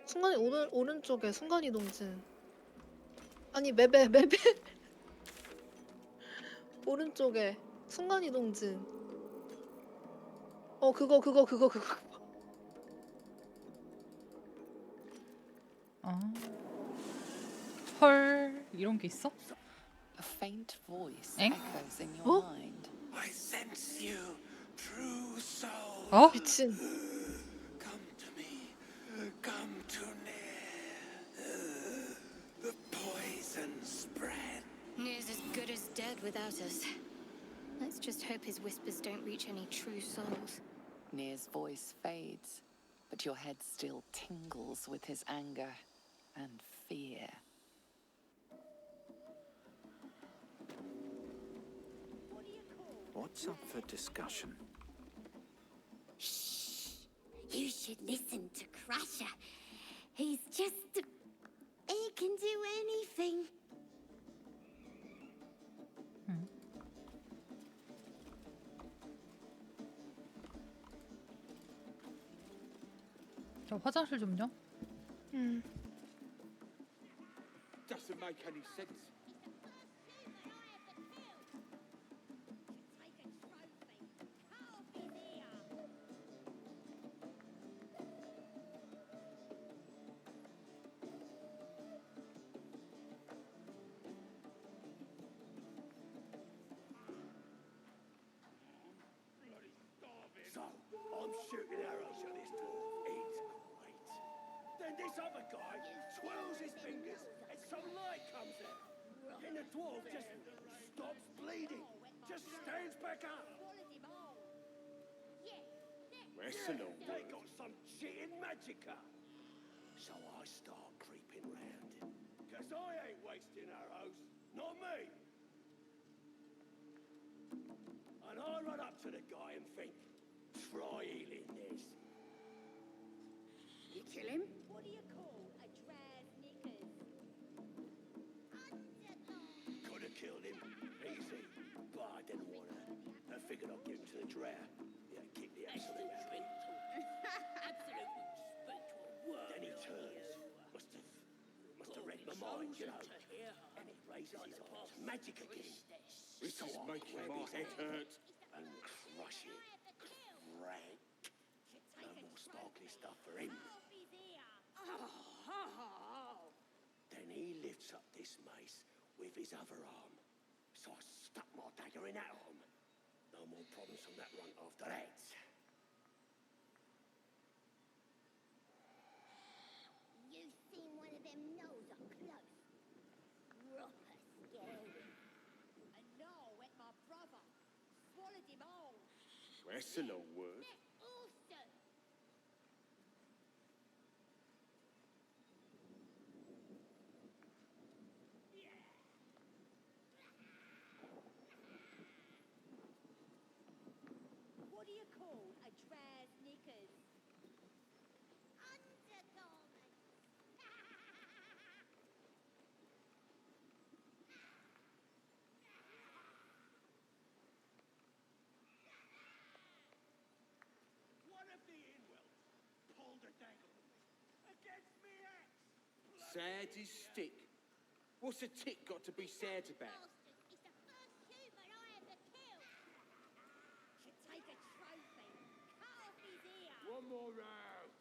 순간이 오른쪽에 순간이동진 아니 맵에 오른쪽에 순간이동진 그거 아. 헐 이런 게 있어? A faint voice 엥? echoes in your mind. I sense you, true soul. 어? 미친 Come to me. Come too near. The poison spread. Near's as good as dead without us. Let's just hope his whispers don't reach any true souls. Nir's voice fades, but your head still tingles with his anger and fear. What's up for discussion? Shh! You should listen to Crusher. He's just... He can do anything. 저 화장실 좀요. Doesn't make any sense. So, I'm shooting arrows at this dwarf. It's great. Then this other guy twirls his fingers and some light comes out. And the dwarf just stops bleeding. Just stands back up. They got some cheating magicka. So I start creeping round. Cause I ain't wasting arrows. Not me. And I run up to the guy and think, try healing this. You kill him? What do you call a drag knickers? Could have killed him. Easy. But I didn't want to. I figured I'd give him to the drow. Yeah, kick the absolute out of him. Then he turns. Must have read my mind, you know. And he raises his arms. Magic again. This is making my head hurt. And Crush it. Crank. No more sparkly stuff for him. Then he lifts up this mace with his other arm. So I stuck my dagger in that arm. No more problems from that one after that. You've seen one of them nose up close. Proper scary. And now went my brother. Swallowed him whole. That's a long word. Awesome. What do you call a dress knickers? Undergarments. One of the Inwells pulled a dagger against me axe. Sad as stick. What's a tick got to be sad about? Bastard, it's the first human I ever killed. Should take a trophy. Cut off his ear. One more round.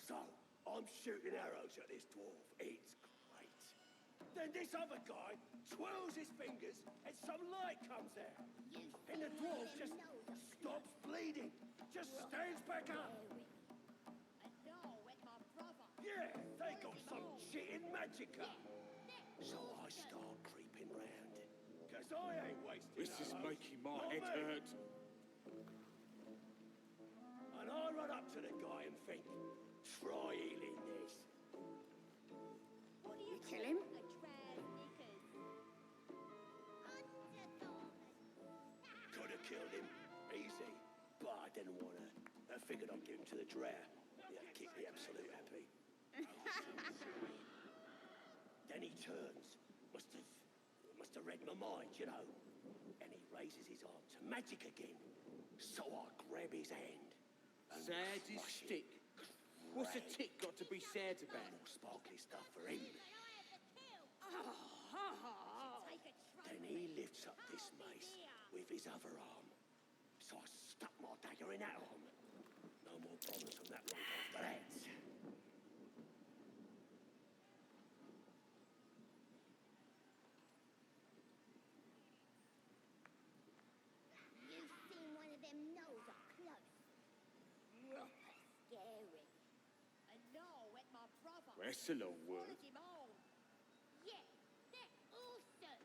So, I'm shooting arrows at this dwarf. It's great. Then this other guy twirls his fingers and some light comes out. And the dwarf just stops bleeding. Just stands back up. And now went my brother. Yeah, they got some shit in magicka. So I start creeping round. Cause I ain't wasting This is arrows. making my Not head me. hurt. And I run up to the guy and think, try healing this. What do you kill him? A dress knickers. Undergarments. Could have killed him, easy. But I didn't want to. I figured I'd give him to the drow. Yeah, keep me absolute happy. Then he turns. Must have read my mind, you know. And he raises his arm to magic again. So I grab his hand. And Sad as crush it. stick. What's a tick got to be sad about? More sparkly stuff for him. Take a trophy. Then he lifts up this mace with his other arm. So I stuck my dagger in that arm. No more problems from that one after that. You've seen one of them nose up close. Proper scary. And now went my brother. That's a long word. Swallowed him whole. Yeah, they're awesome.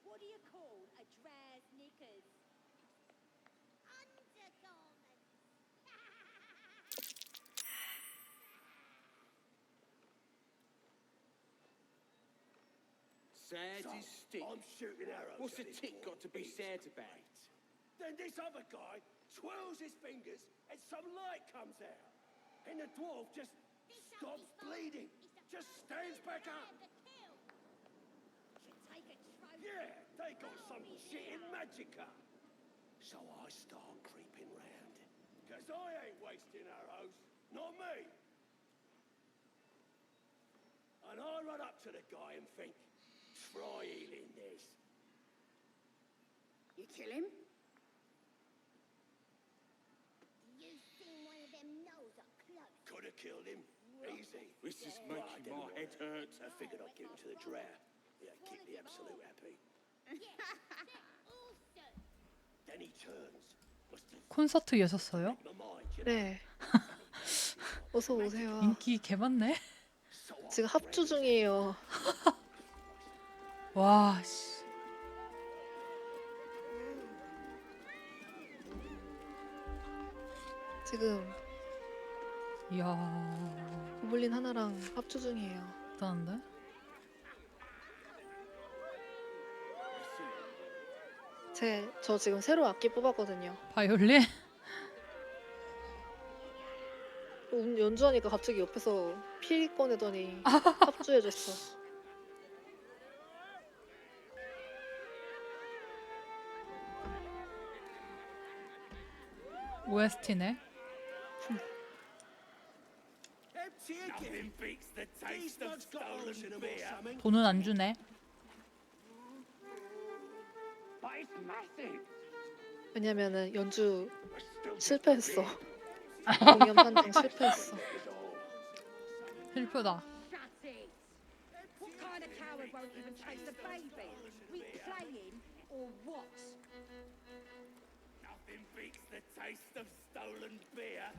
What do you call a dress knickers? Undergarments. Sad So, as stick. I'm shooting arrows. What's a at this tick dwarf. got to be It's sad about? great. Then this other guy twirls his fingers and some light comes out. And the dwarf just stops bleeding. Just stands back up. Should take a trophy. Yeah, they got some shit in magicka. So I start creeping round. Cause I ain't wasting arrows. Not me. And I run up to the guy and think, try healing this. You kill him? You've seen one of them nose up close. Could have killed him, easy. This is But I making didn't my want head to. hurt. I figured I'd give him to the drow. Yeah, keep me absolute happy. Yeah, they're awesome. Then he turns. Must have 콘서트 여셨어요? read my mind, you know. 네. 어서 오세요. 인기 개 많네. So I 지금 grab 합주 his hand. 중이에요. 와 씨. 지금 이야. 고블린 하나랑 합주 중이에요. 대단한데? 저 지금 새로 악기 뽑았거든요. 바이올린? 연주하니까 갑자기 옆에서 필 꺼내더니 합주해줬어. OST네. Nothing beats the taste of stolen beer. 돈은 안 주네. But it's massive. 왜냐면은 연주 실패했어. 공연 판정 실패했어. 슬프다. Shut it! What kind of coward won't even taste a baby? We playing or what? Nothing beats the taste of stolen beer.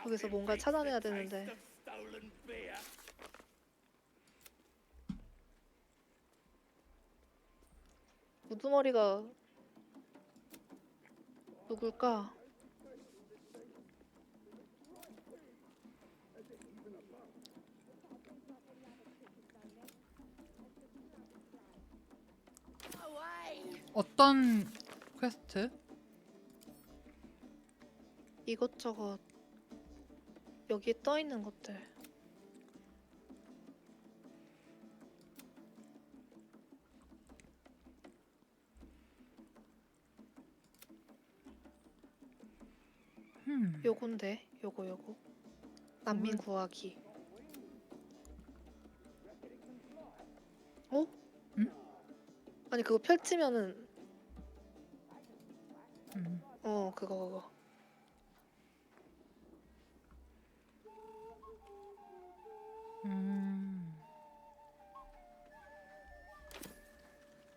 거기서 뭔가 찾아내야 되는데. Stolen beer. 우두머리가 누굴까? 어떤 퀘스트? 이것저것 여기에 떠 있는 것들. 요건데 요거 난민 구하기. 어? 응? 아니 그거 펼치면은 그거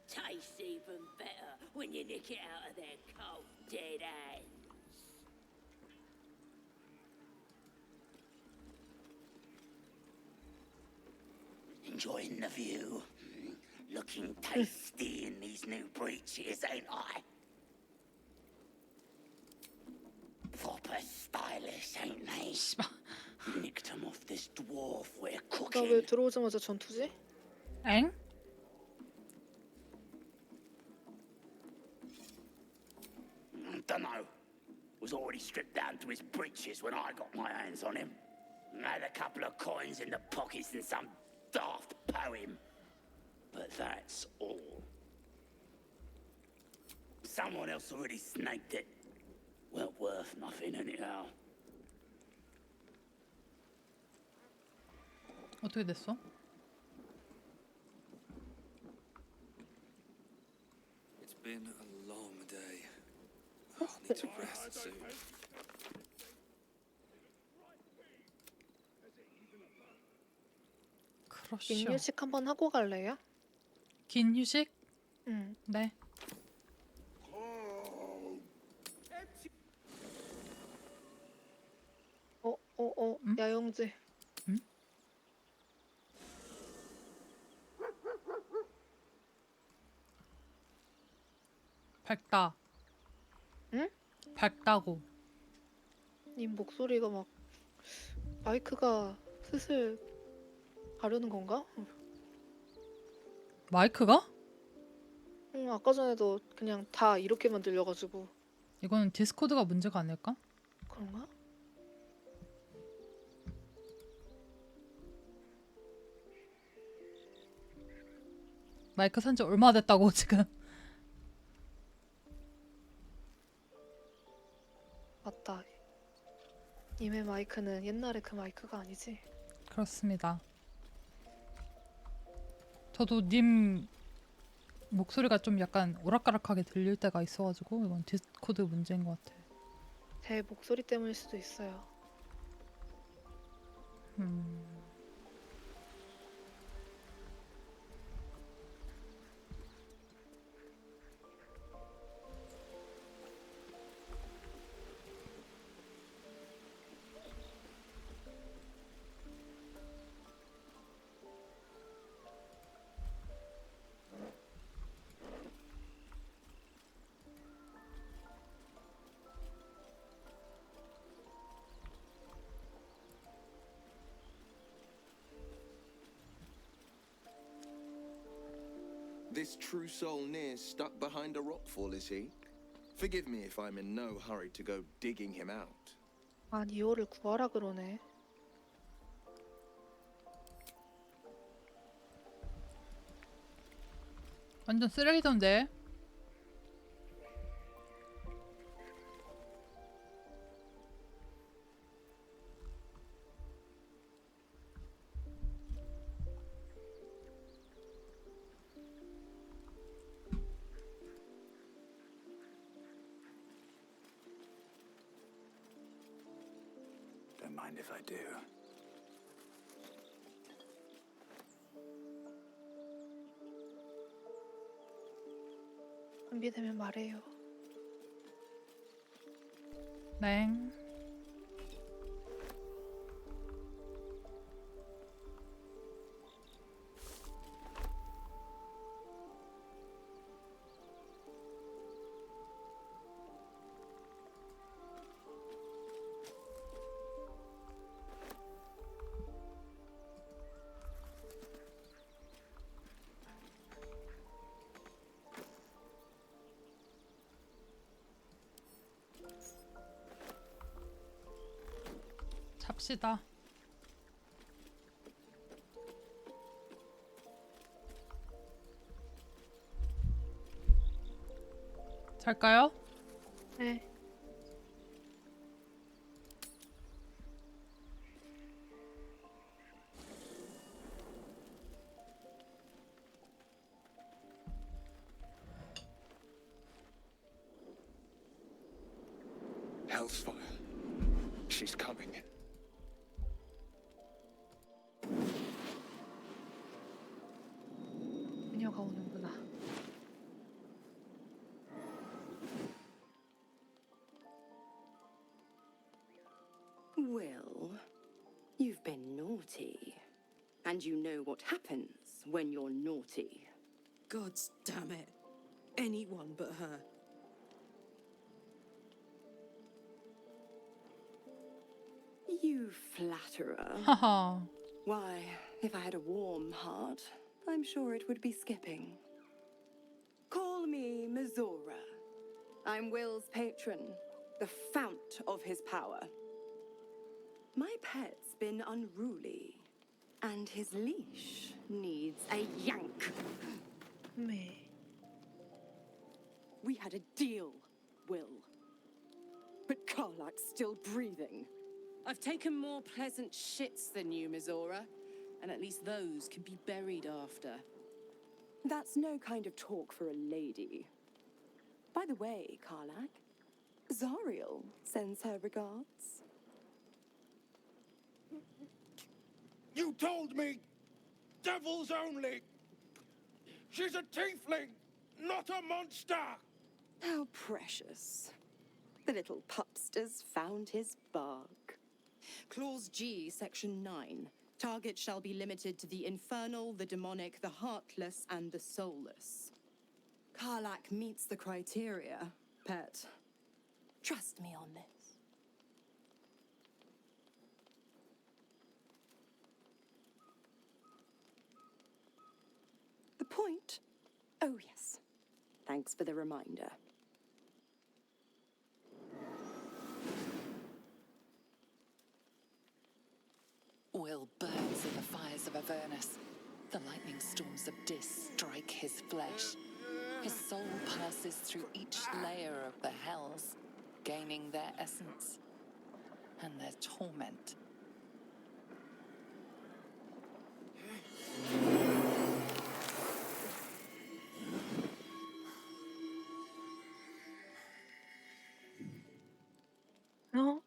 Tastes even better when you nick it out of their cold, dead hands. Enjoying the view. Looking tasty in these new breeches, ain't I? Proper stylish, ain't they? Nicked 'em off this dwarf we're 나 왜 cooking. 들어오자마자 전투지? 엥? Dunno. Was already stripped down to his breeches when I got my hands on him. Had a couple of coins in the pockets and some daft poem. But that's all. Someone else already snaked it. Weren't worth nothing anyhow. 어떻게 됐어? It's been a long day. I'll need to rest soon. 크러쉬. 긴 휴식 한번 하고 갈래요? 긴 휴식? 응. 네. 야영지. 응? 밝다. 응? 밝다고. 님 목소리가 막 마이크가 슬슬 가려는 건가? 마이크가? 응, 아까 전에도 그냥 다 이렇게만 들려가지고. 이거는 디스코드가 문제가 아닐까? 그런가? 마이크 산지 얼마 됐다고 지금. 맞다. 님의 마이크는 옛날에 그 마이크가 아니지? 그렇습니다. 저도 님 목소리가 좀 약간 오락가락하게 들릴 때가 있어가지고 이건 디스코드 문제인 것 같아. 제 목소리 때문일 수도 있어요. This true soul Near's stuck behind a rockfall, is he? Forgive me if I'm in no hurry to go digging him out. 아, 니오를 구하라 그러네. 완전 쓰레기던데. Don't mind if I do. 준비되면 말해요. 네. 잡시다. 잘까요? 네. Hell's fire. She's coming. 그녀가 오는구나. Will, you've been naughty. And you know what happens when you're naughty. God damn it. Anyone but her. You flatterer. 하하. Why, if I had a warm heart, I'm sure it would be skipping. Call me Mizora. I'm Will's patron, the fount of his power. My pet's been unruly, and his leash needs a yank. 네. We had a deal, Will. But Karlak's still breathing. I've taken more pleasant shits than you, Mizora. And at least those can be buried after. That's no kind of talk for a lady. By the way, Karlak, Zariel sends her regards. You told me! Devils only! She's a tiefling, not a monster! How precious. The little pupster's found his bark. Clause G, Section 9. Target shall be limited to the infernal, the demonic, the heartless, and the soulless. Karlak meets the criteria, pet. Trust me on this. The point? Oh, yes. Thanks for the reminder. Will burns in the fires of Avernus. The lightning storms of Dis strike his flesh. His soul passes through each layer of the hells, gaining their essence and their torment. 어?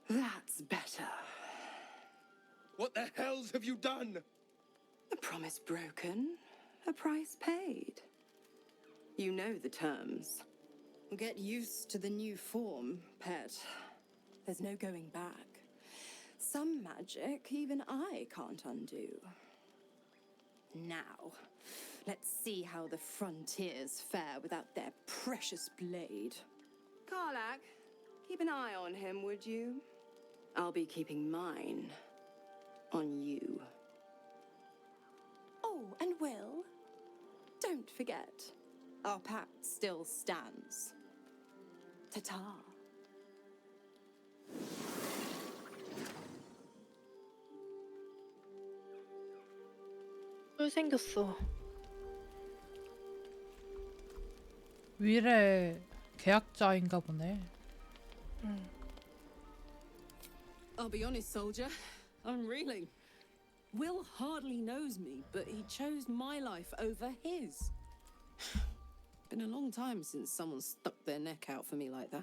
That's better. What the hells have you done? A promise broken, a price paid. You know the terms. Get used to the new form, pet. There's no going back. Some magic even I can't undo. Now, let's see how the frontiers fare without their precious blade. Karlak, keep an eye on him, would you? I'll be keeping mine on you. Oh, and Will, don't forget, our pact still stands. Ta-ta. 술 생겼어. 윌의 계약자인가 보네. 응. I'll be honest, soldier. I'm reeling. Will hardly knows me, but he chose my life over his. Been a long time since someone stuck their neck out for me like that.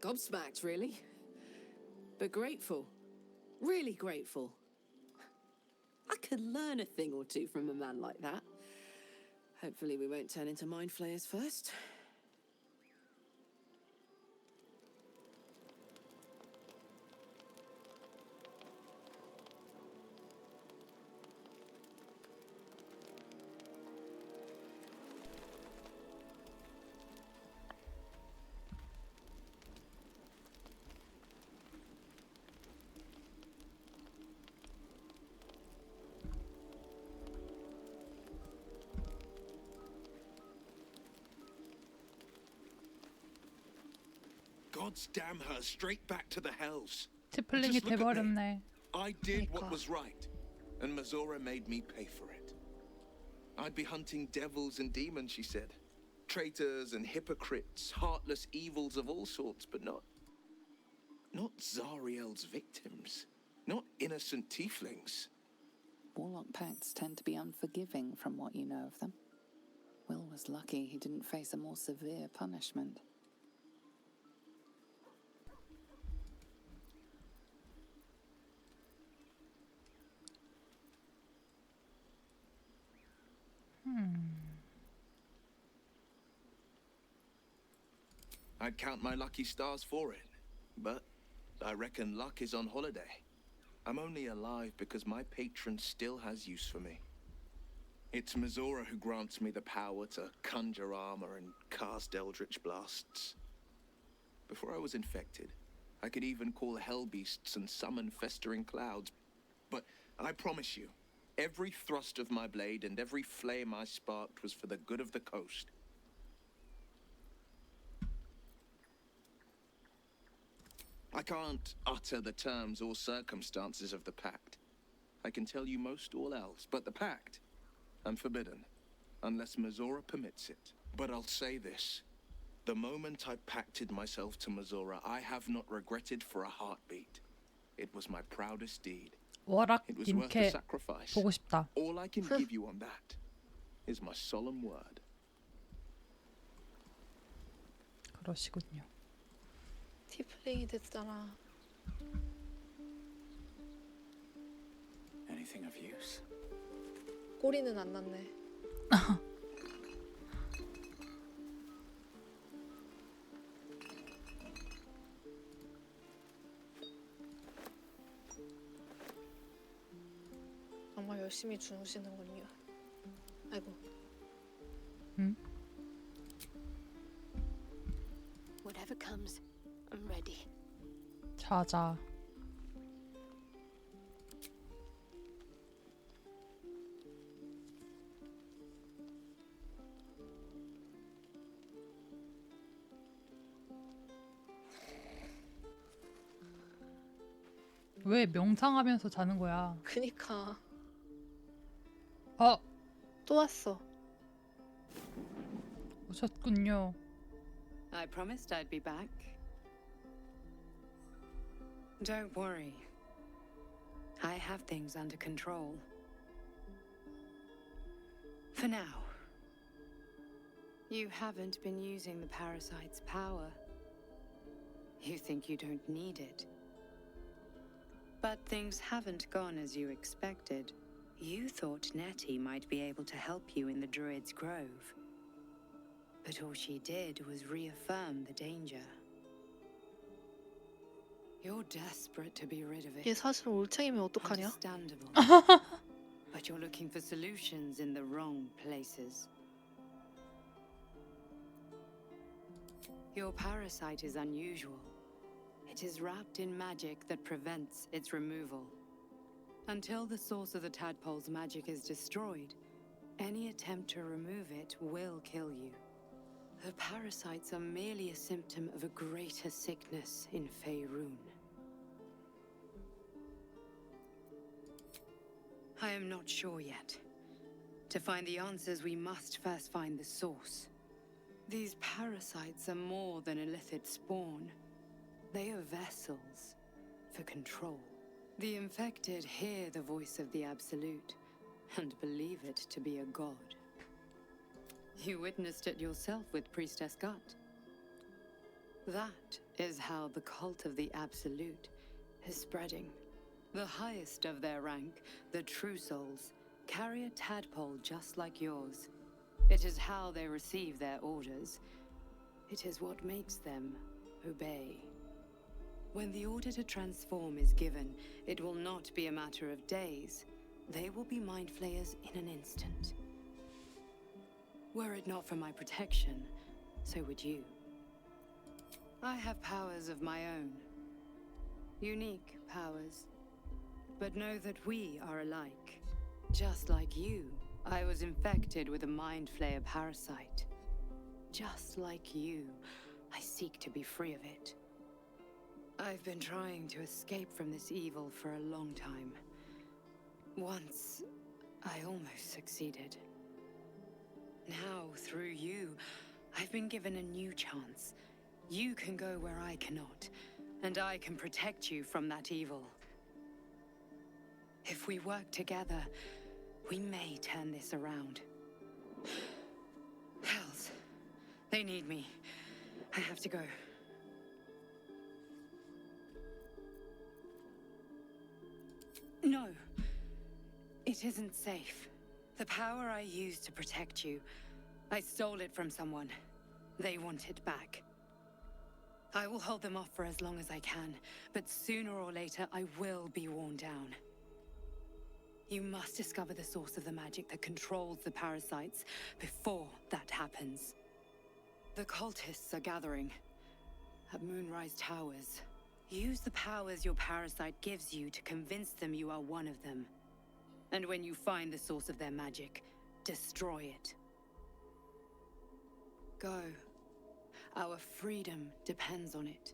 Gobsmacked, really. But grateful. Really grateful. I could learn a thing or two from a man like that. Hopefully we won't turn into mind flayers first. God's damn her, straight back to the hells. 티플링이 Just look at me. 돼버렸네. I did what was right, and Mazora made me pay for it. I'd be hunting devils and demons, she said. Traitors and hypocrites, heartless evils of all sorts, but not Zariel's victims. Not innocent tieflings. Warlock pacts tend to be unforgiving from what you know of them. Will was lucky he didn't face a more severe punishment. I'd count my lucky stars for it, but I reckon luck is on holiday. I'm only alive because my patron still has use for me. It's Mazora who grants me the power to conjure armor and cast eldritch blasts. Before I was infected, I could even call hell beasts and summon festering clouds. But I promise you, every thrust of my blade and every flame I sparked was for the good of the coast. I can't utter the terms or circumstances of the pact. I can tell you most all else, but the pact, I'm forbidden, unless Mazora permits it. But I'll say this. The moment I pacted myself to Mazora, I have not regretted for a heartbeat. It was my proudest deed. 워락 It was worth the 님캐 sacrifice. 보고 싶다. All I can give you on that is my solemn word. 그러시군요. 티플링이 됐잖아. Anything of use? 꼬리는 안 났네. 정말 열심히 주무시는군요. 아이고. 응? Whatever comes, I'm ready. 자자. 왜 명상하면서 자는 거야? 그니까. 또 왔어. 오셨군요. I promised I'd be back. Don't worry. I have things under control. For now. You haven't been using the parasite's power. You think you don't need it. But things haven't gone as you expected. You thought Nettie might be able to help you in the Druid's Grove. But all she did was reaffirm the danger. You're desperate to be rid of it. 얘 사실 올챙이면 어떡하냐? Understandable. But you're looking for solutions in the wrong places. Your parasite is unusual. It is wrapped in magic that prevents its removal. Until the source of the tadpole's magic is destroyed, any attempt to remove it will kill you. The parasites are merely a symptom of a greater sickness in Faerun. I am not sure yet. To find the answers, we must first find the source. These parasites are more than illithid spawn. They are vessels for control. The infected hear the voice of the Absolute and believe it to be a god. You witnessed it yourself with Priestess Gut. That is how the cult of the Absolute is spreading. The highest of their rank, the True Souls, carry a tadpole just like yours. It is how they receive their orders. It is what makes them obey. When the order to transform is given, it will not be a matter of days. They will be mind flayers in an instant. Were it not for my protection, so would you. I have powers of my own. Unique powers. But know that we are alike. Just like you, I was infected with a mind flayer parasite. Just like you, I seek to be free of it. I've been trying to escape from this evil for a long time. Once, I almost succeeded. Now, through you, I've been given a new chance. You can go where I cannot, and I can protect you from that evil. If we work together, we may turn this around. Hells, they need me. I have to go. No. It isn't safe. The power I used to protect you, I stole it from someone. They want it back. I will hold them off for as long as I can, but sooner or later I will be worn down. You must discover the source of the magic that controls the parasites before that happens. The cultists are gathering at Moonrise Towers. Use the powers your parasite gives you to convince them you are one of them. And when you find the source of their magic, destroy it. Go. Our freedom depends on it.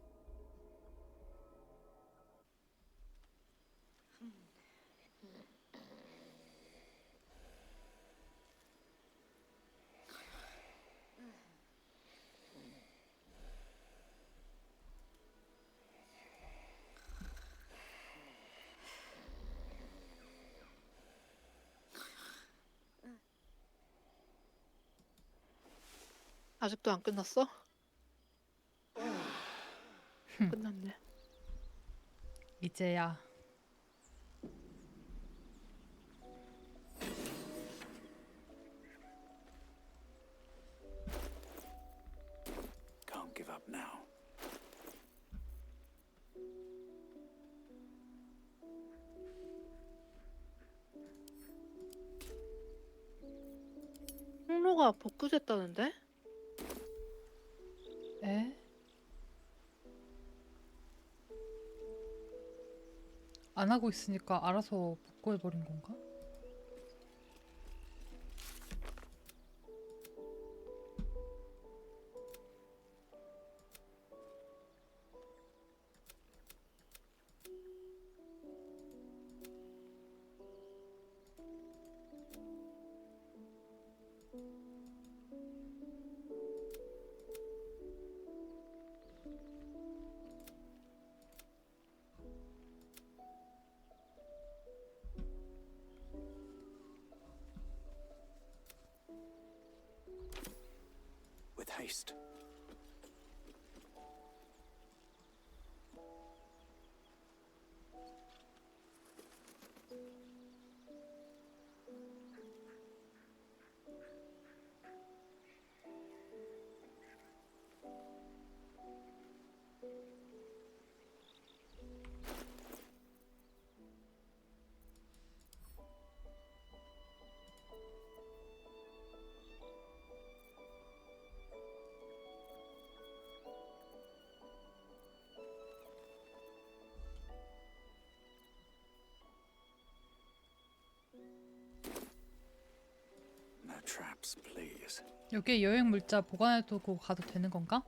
아직도 안 끝났어? 끝났네. 이제야. Can't give up now. 홍로가 복구됐다는데? 에? 안 하고 있으니까 알아서 복구해버린 건가? With haste. No traps, please. 여기에 여행 물자 보관해두고 가도 되는 건가?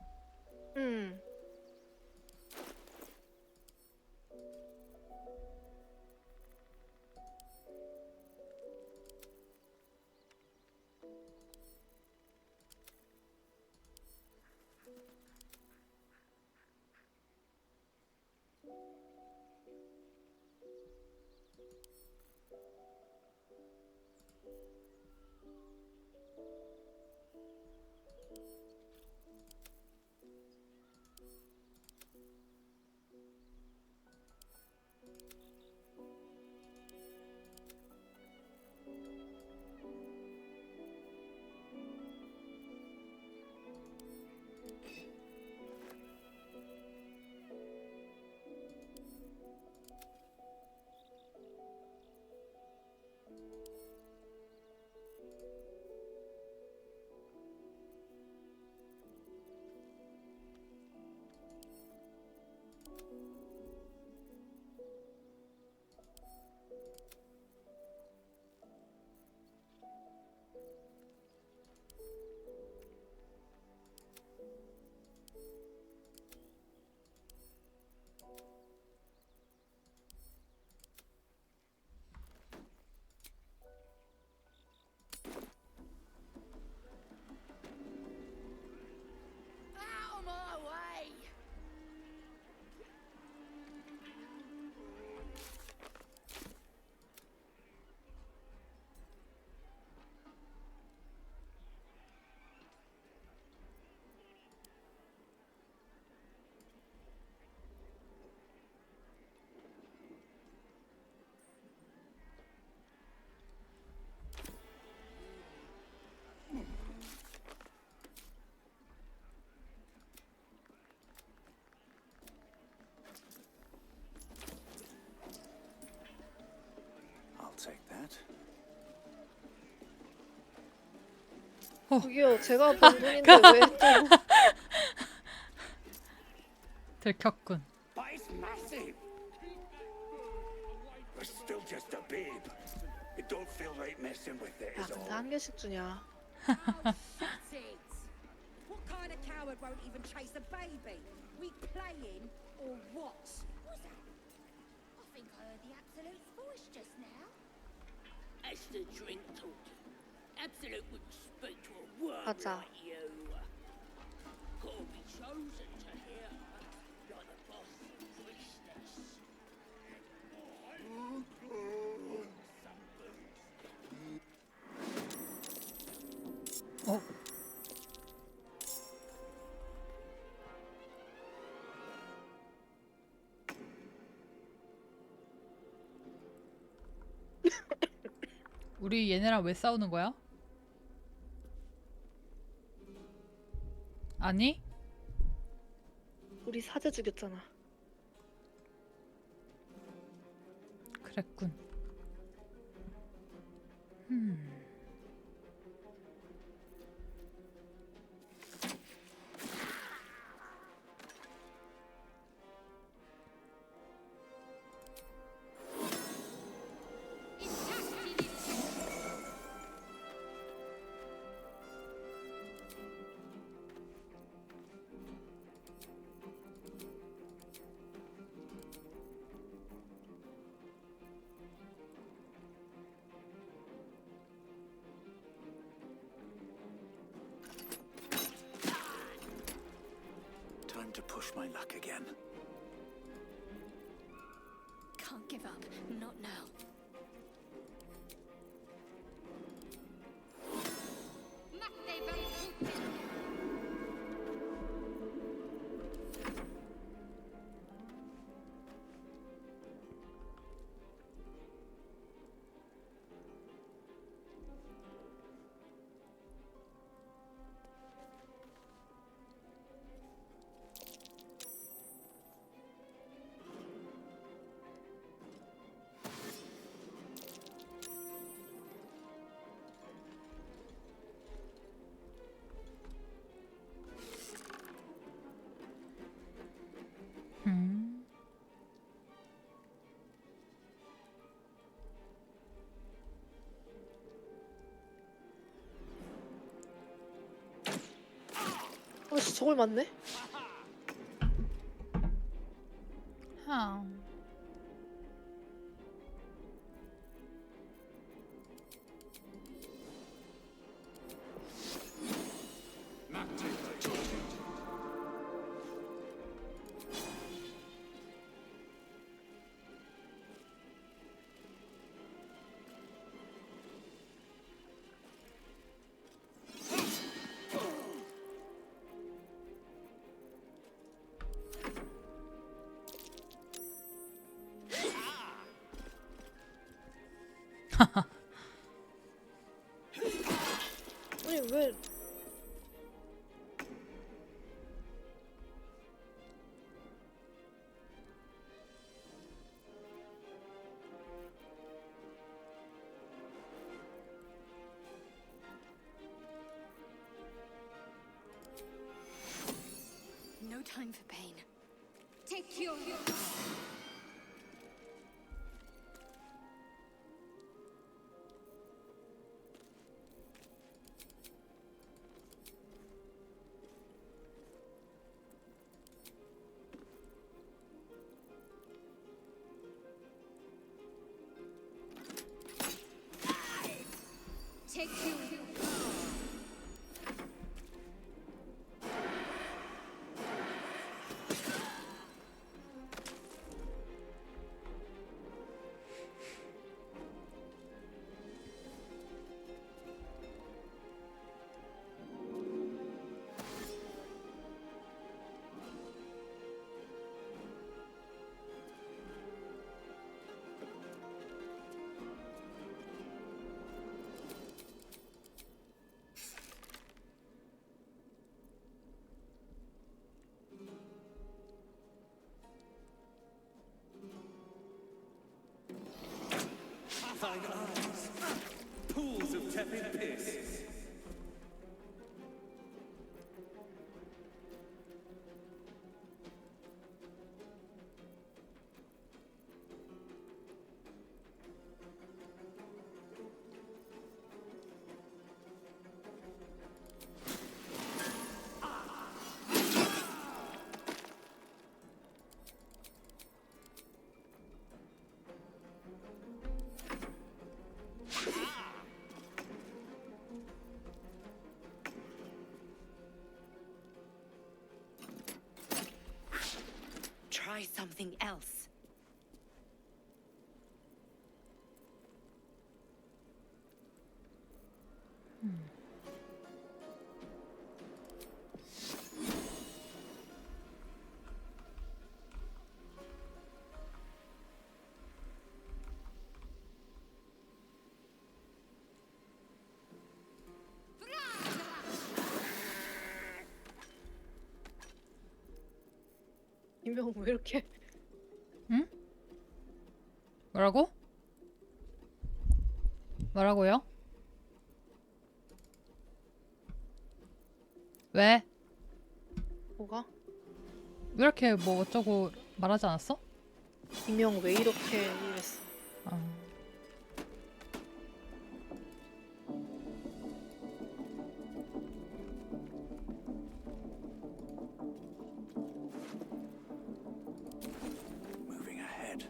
저기요, 제가 번 돈인데 왜 또? 들켰군. But it's massive. We're still just a babe. It don't feel right messing with it, 야, is 근데 all. 한 개씩 주냐? Shut it! What kind of coward won't even chase a baby? We playing or what? What's that? I think I heard the Absolute's voice just now. That's the drink talking. Absolute wouldn't speak to a word 맞아. like you. Gotta be chosen to hear like the boss priestess. 어? 우리 얘네랑 왜 싸우는 거야? 아니? 우리 사제 죽였잖아. 그랬군. Time to push my luck again. Can't give up. Not now. 씨, 저걸 맞네? 아니 왜? No time for pain. Take your... Take your... Thine eyes, pools of tepid piss. something else. 이명 왜 이렇게 응? 뭐라고? 뭐라고요? 왜? 뭐가? 왜 이렇게 뭐 어쩌고 말하지 않았어? 이명 왜 이렇게 이랬어? 아. Moving ahead.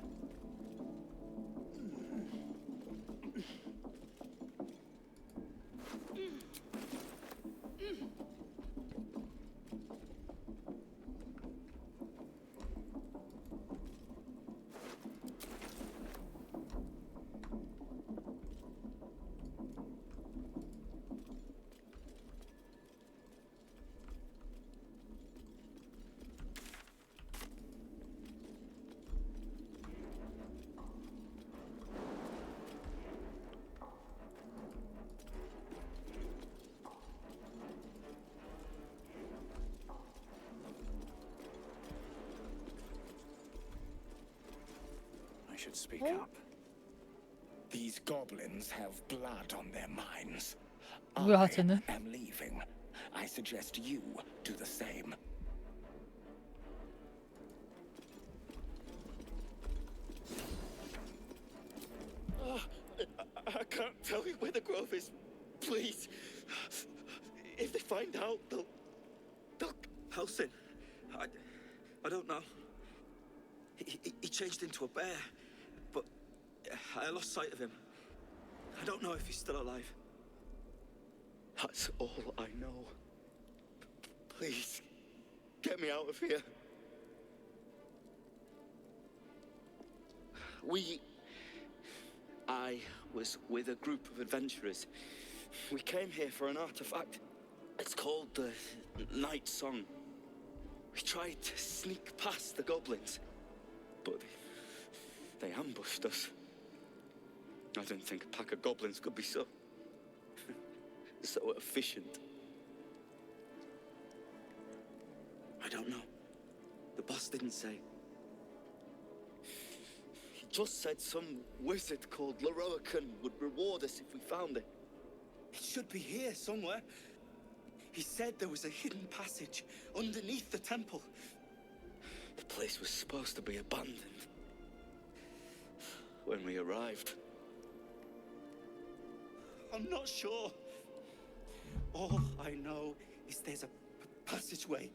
I should speak up. These goblins have blood on their minds. 뭐야 쟤는? I am leaving. I suggest you do the same. I can't tell you where the grove is. Please. If they find out, they'll house in. I don't know. He changed into a bear, but I lost sight of him. I don't know if he's still alive. That's all I know. Please, get me out of here. I was with a group of adventurers. We came here for an artifact. It's called the Night Song. We tried to sneak past the goblins, but they ambushed us. I didn't think a pack of goblins could be so efficient. I don't know. The boss didn't say. He just said some wizard called Leroican would reward us if we found it. It should be here somewhere. He said there was a hidden passage underneath the temple. The place was supposed to be abandoned when we arrived. I'm not sure. All I know is there's a passageway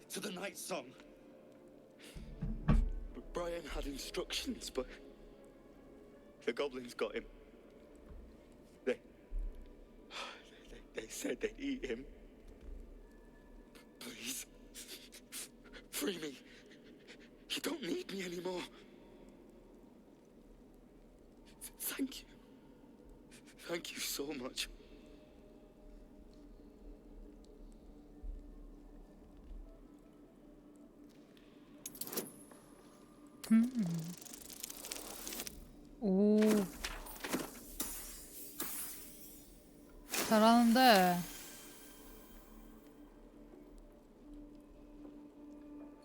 to the Night Song. Brian had instructions, but the goblins got him. They said they'd eat him. Please, free me. You don't need me anymore. Thank you. Thank you so much. 오. 잘하는데.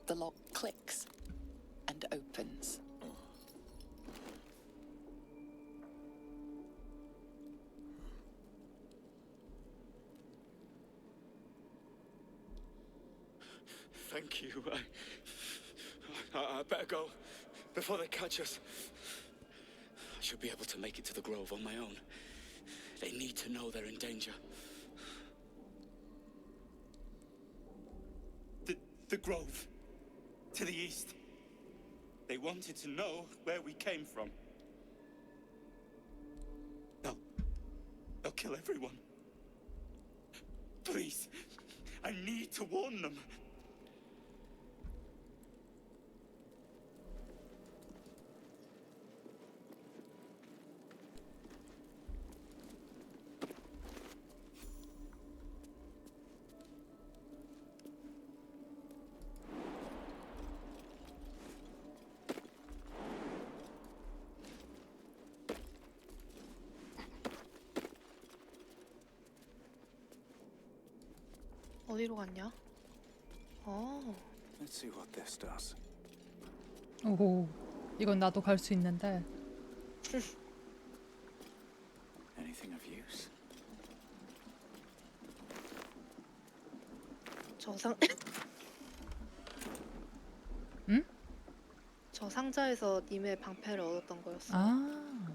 The lock clicks and opens. Thank you. I better go before they catch us. I should be able to make it to the grove on my own. They need to know they're in danger. The grove. To the east. They wanted to know where we came from. They'll kill everyone. Please, I need to warn them. 어디로 갔냐? Let's see what this does. 오호, 이건 나도 갈 수 있는데. Anything of use? 응? 저 상자에서 님의 방패를 얻었던 거였어. 아,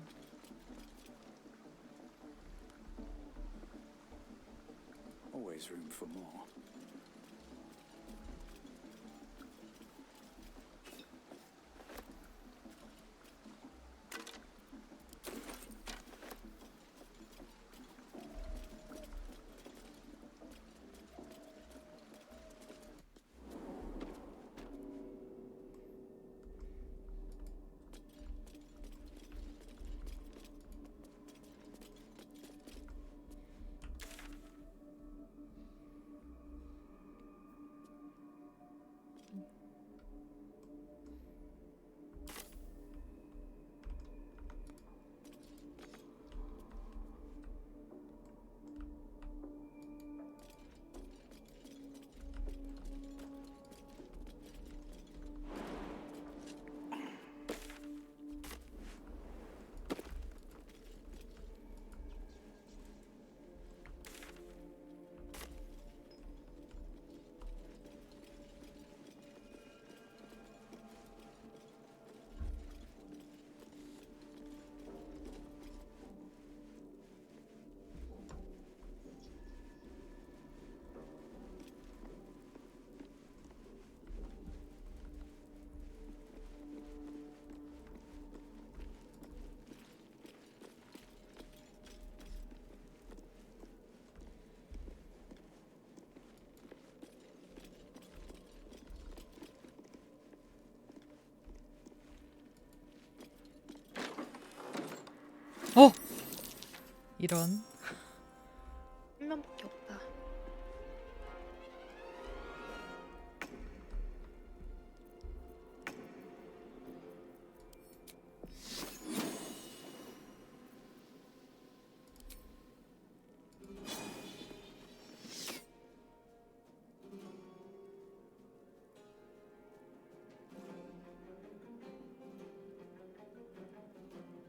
Always room for more. 이런. 한 명밖에 없다.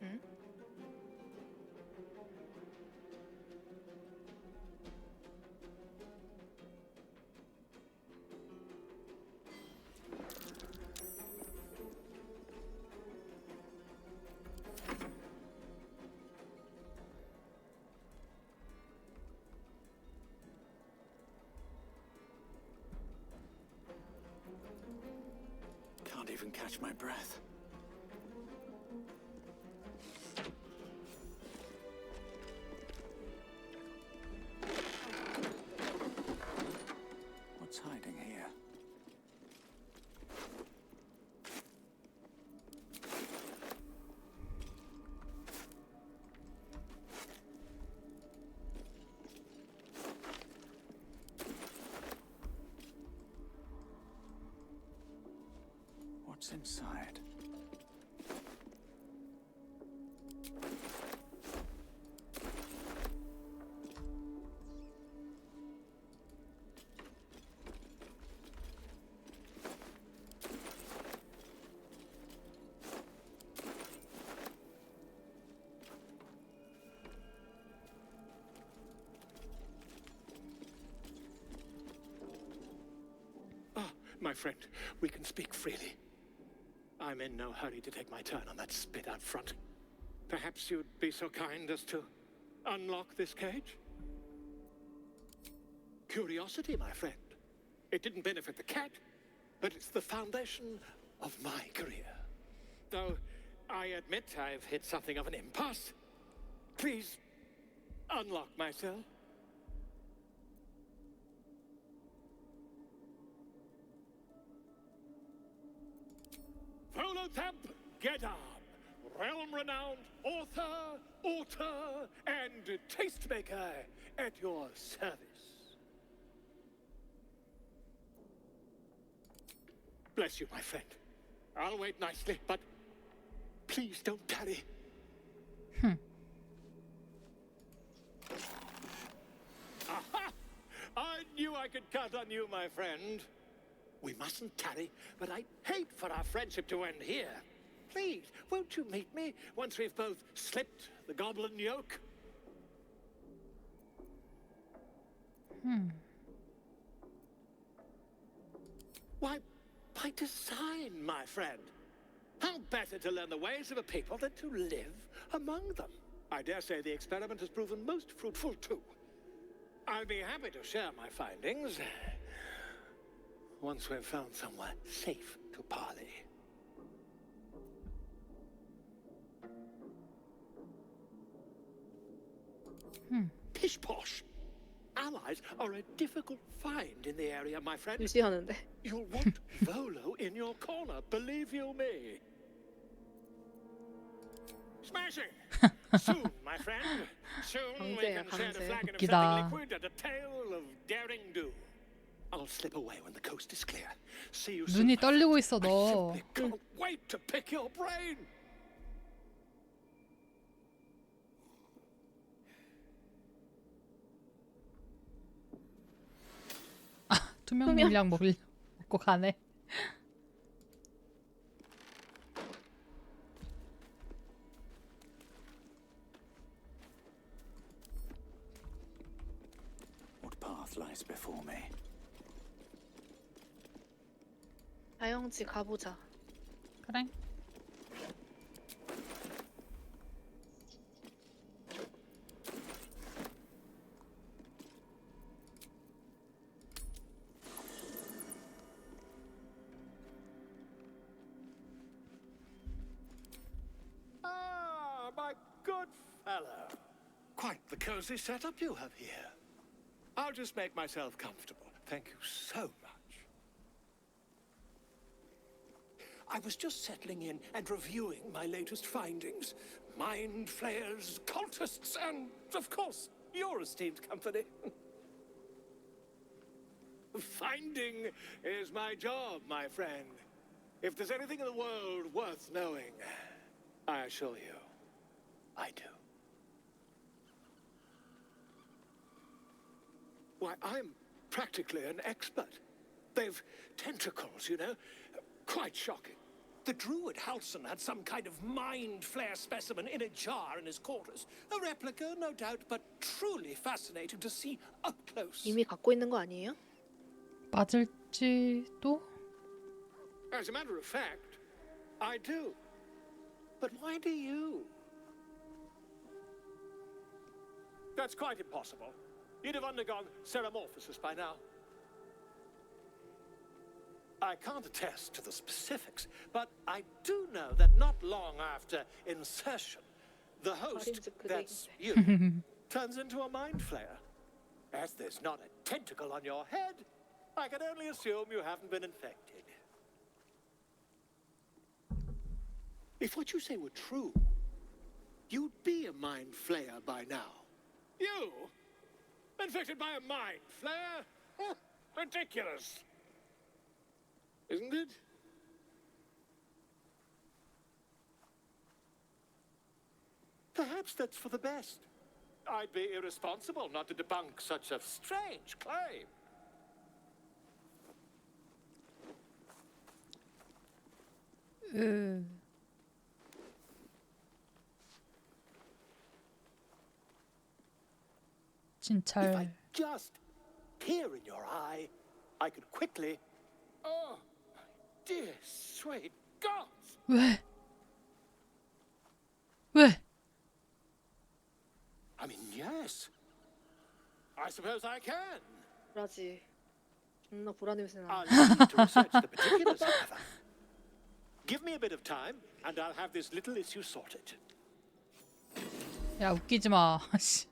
응? Can't even catch my breath. What's hiding here? What's inside? My friend, we can speak freely. I'm in no hurry to take my turn on that spit out front. Perhaps you'd be so kind as to unlock this cage? Curiosity, my friend. It didn't benefit the cat, but it's the foundation of my career. Though I admit I've hit something of an impasse. Please unlock my cell. Volothamp Gedab, realm-renowned author, auteur, and tastemaker at your service. Bless you, my friend. I'll wait nicely, but please don't tarry. Aha! I knew I could count on you, my friend. We mustn't tarry, but I'd hate for our friendship to end here. Please, won't you meet me once we've both slipped the goblin yoke? Why, by design, my friend. How better to learn the ways of a people than to live among them? I dare say the experiment has proven most fruitful, too. I'll be happy to share my findings once we've found somewhere safe to parley. Pish posh. Allies are a difficult find in the area, my friend. 무시하는데. You'll want Volo in your corner, believe you me. Smashing! Soon, my friend. Soon we can share the flagon of something liquid and a tale of daring do. I'll slip away when the coast is clear. See you soon. 눈이 떨리고 있어 너. I simply can't wait to pick your brain. 투명 물량 먹고 가네. What path lies before me? 다영지 가보자. 그래. My good fellow. Quite the cozy setup you have here. I'll just make myself comfortable. Thank you so much. I was just settling in and reviewing my latest findings. Mind flayers, cultists, and, of course, your esteemed company. Finding is my job, my friend. If there's anything in the world worth knowing, I assure you, I do. Why, I'm practically an expert. They've tentacles, you know. Quite shocking. The druid Halson had some kind of mind flare specimen in a jar in his quarters. A replica, no doubt, but truly fascinating to see up close. 이미 갖고 있는 거 아니에요? 맞을지도? As a matter of fact, I do. But why do you? That's quite impossible. You'd have undergone ceramorphosis by now. I can't attest to the specifics, but I do know that not long after insertion, the host, that's you, turns into a mind flayer. As there's not a tentacle on your head, I can only assume you haven't been infected. If what you say were true, you'd be a mind flayer by now. You? Infected by a mind flare? Ridiculous. Isn't it? Perhaps that's for the best. I'd be irresponsible not to debunk such a strange claim. 진찰. If I just peer in your eye, I could quickly. Oh, my dear sweet gods! 왜? 왜? I mean, yes. I suppose I can. 그러지. 존나 불안 냄새 나. I'll need to research the particulars, however. Give me a bit of time, and I'll have this little issue sorted. 야 웃기지 마. 씨.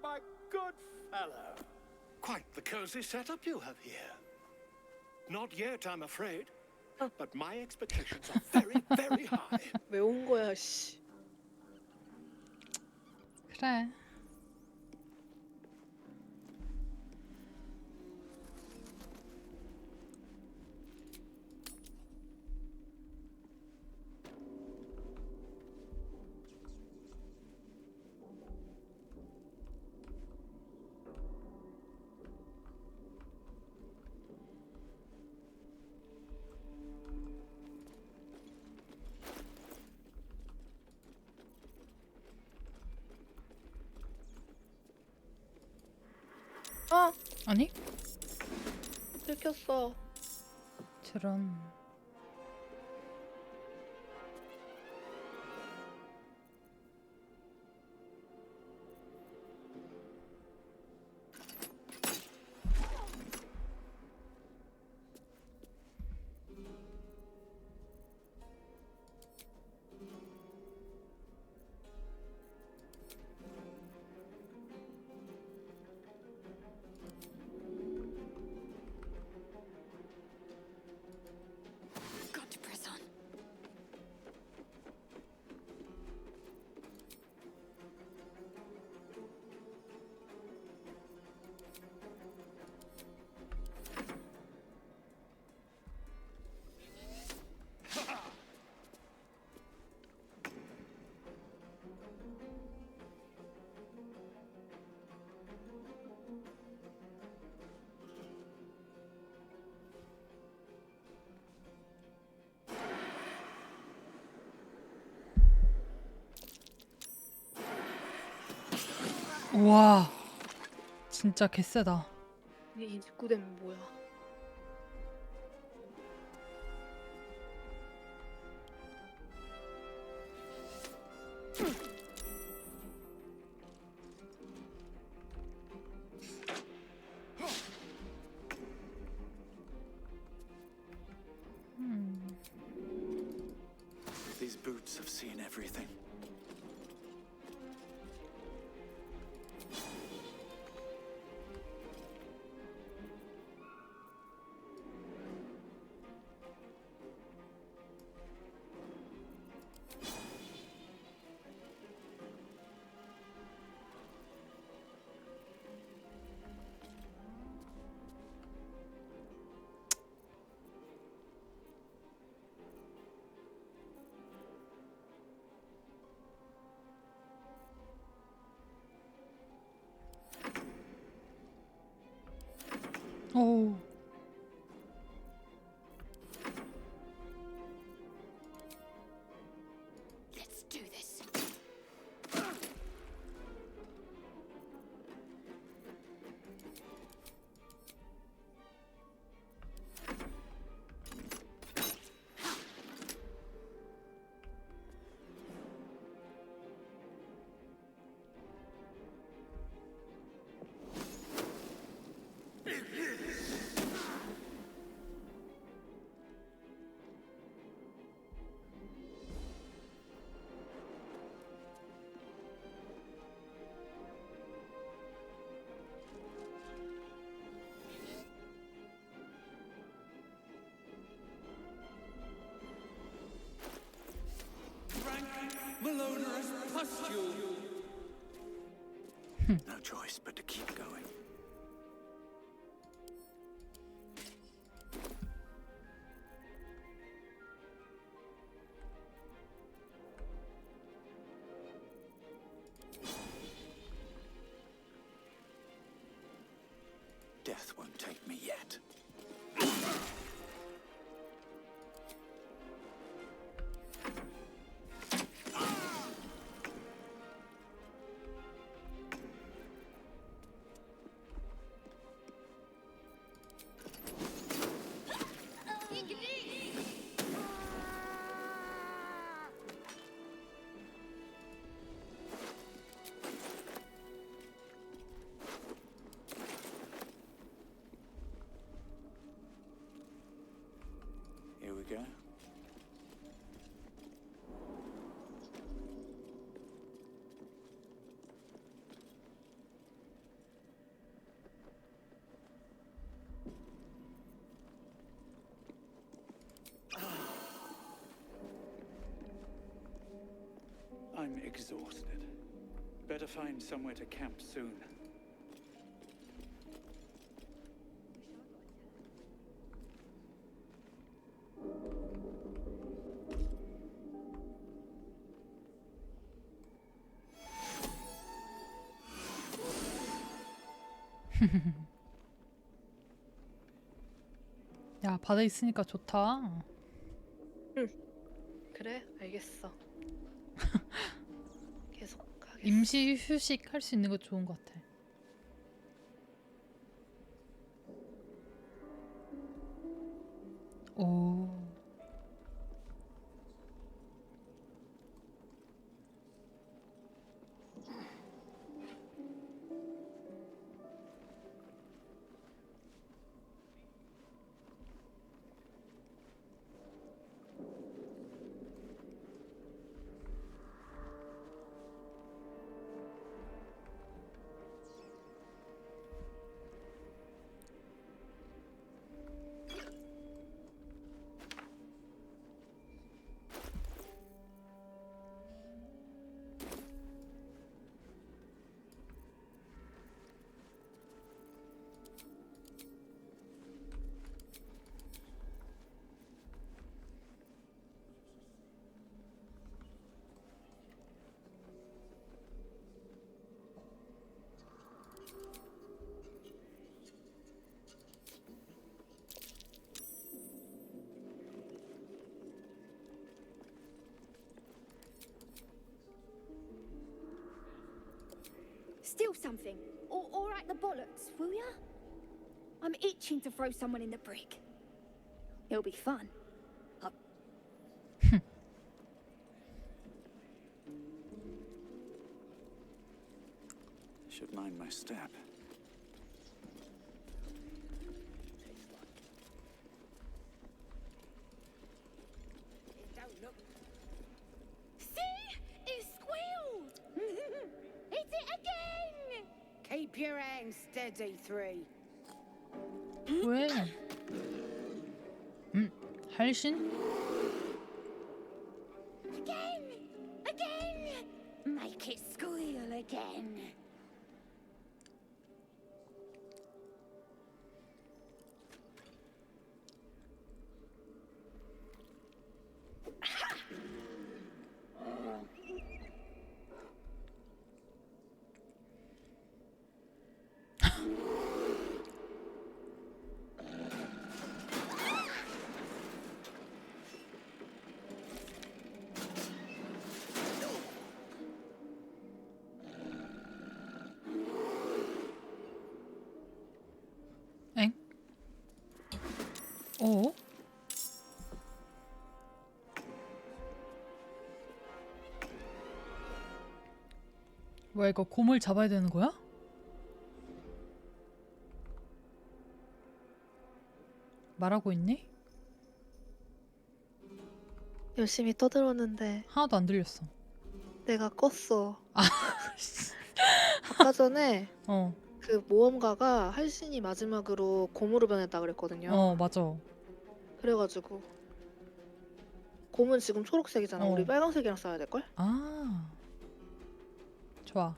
My good fellow. Quite the cozy setup you have here. Not yet, I'm afraid. But my expectations are very, very high. 왜 온 거야, 씨. 그래. 아! 아니? 들켰어. 저런. Got to press on. 우와. 진짜 개쎄다. 이 29대면 뭐야? These boots have seen everything. 오. Let's do this. Malodorous pustule. No choice but to keep going. Death won't take me yet. Here we go. I'm exhausted. Better find somewhere to camp soon. 야, 바다 있으니까 좋다. 그래, 알겠어. 계속 가겠어. 임시 휴식 할 수 있는 거 좋은 것 같아. 오. Steal something, or act the bollocks, will ya? I'm itching to throw someone in the brig. It'll be fun. Should mind my step. See? It squealed! Hit it again! Keep your hands steady, 3. 왜? 할신? Again! Make it squeal again. 엥? 오? 뭐야, 이거 곰을 잡아야 되는 거야? 말하고 있니? 열심히 떠들었는데 하나도 안 들렸어. 내가 껐어. 아, 아까 전에 어, 그 모험가가 할신이 마지막으로 곰으로 변했다 그랬거든요. 맞아. 그래가지고 곰은 지금 초록색이잖아. 어. 우리 빨강색이랑 써야 될걸? 아, 좋아.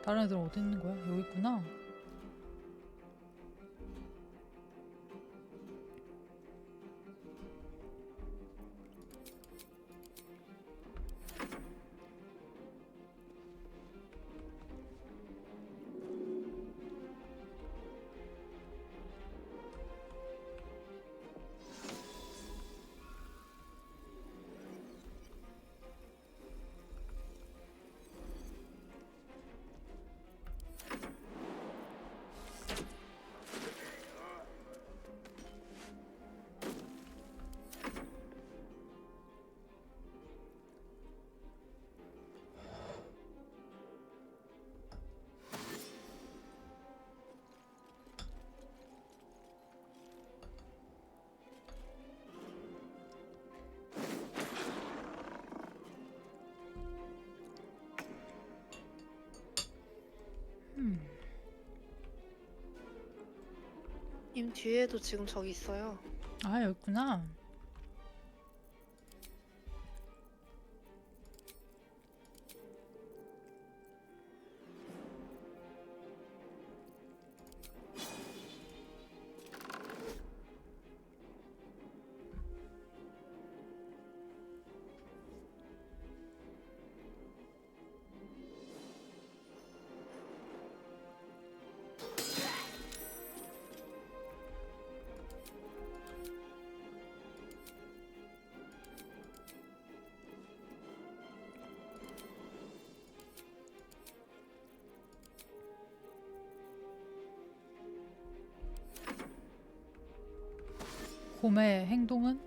다른 애들 어디 있는 거야? 여기 있구나. 임 뒤에도 지금 저기 있어요. 아, 여기 있구나. 곰의 행동은?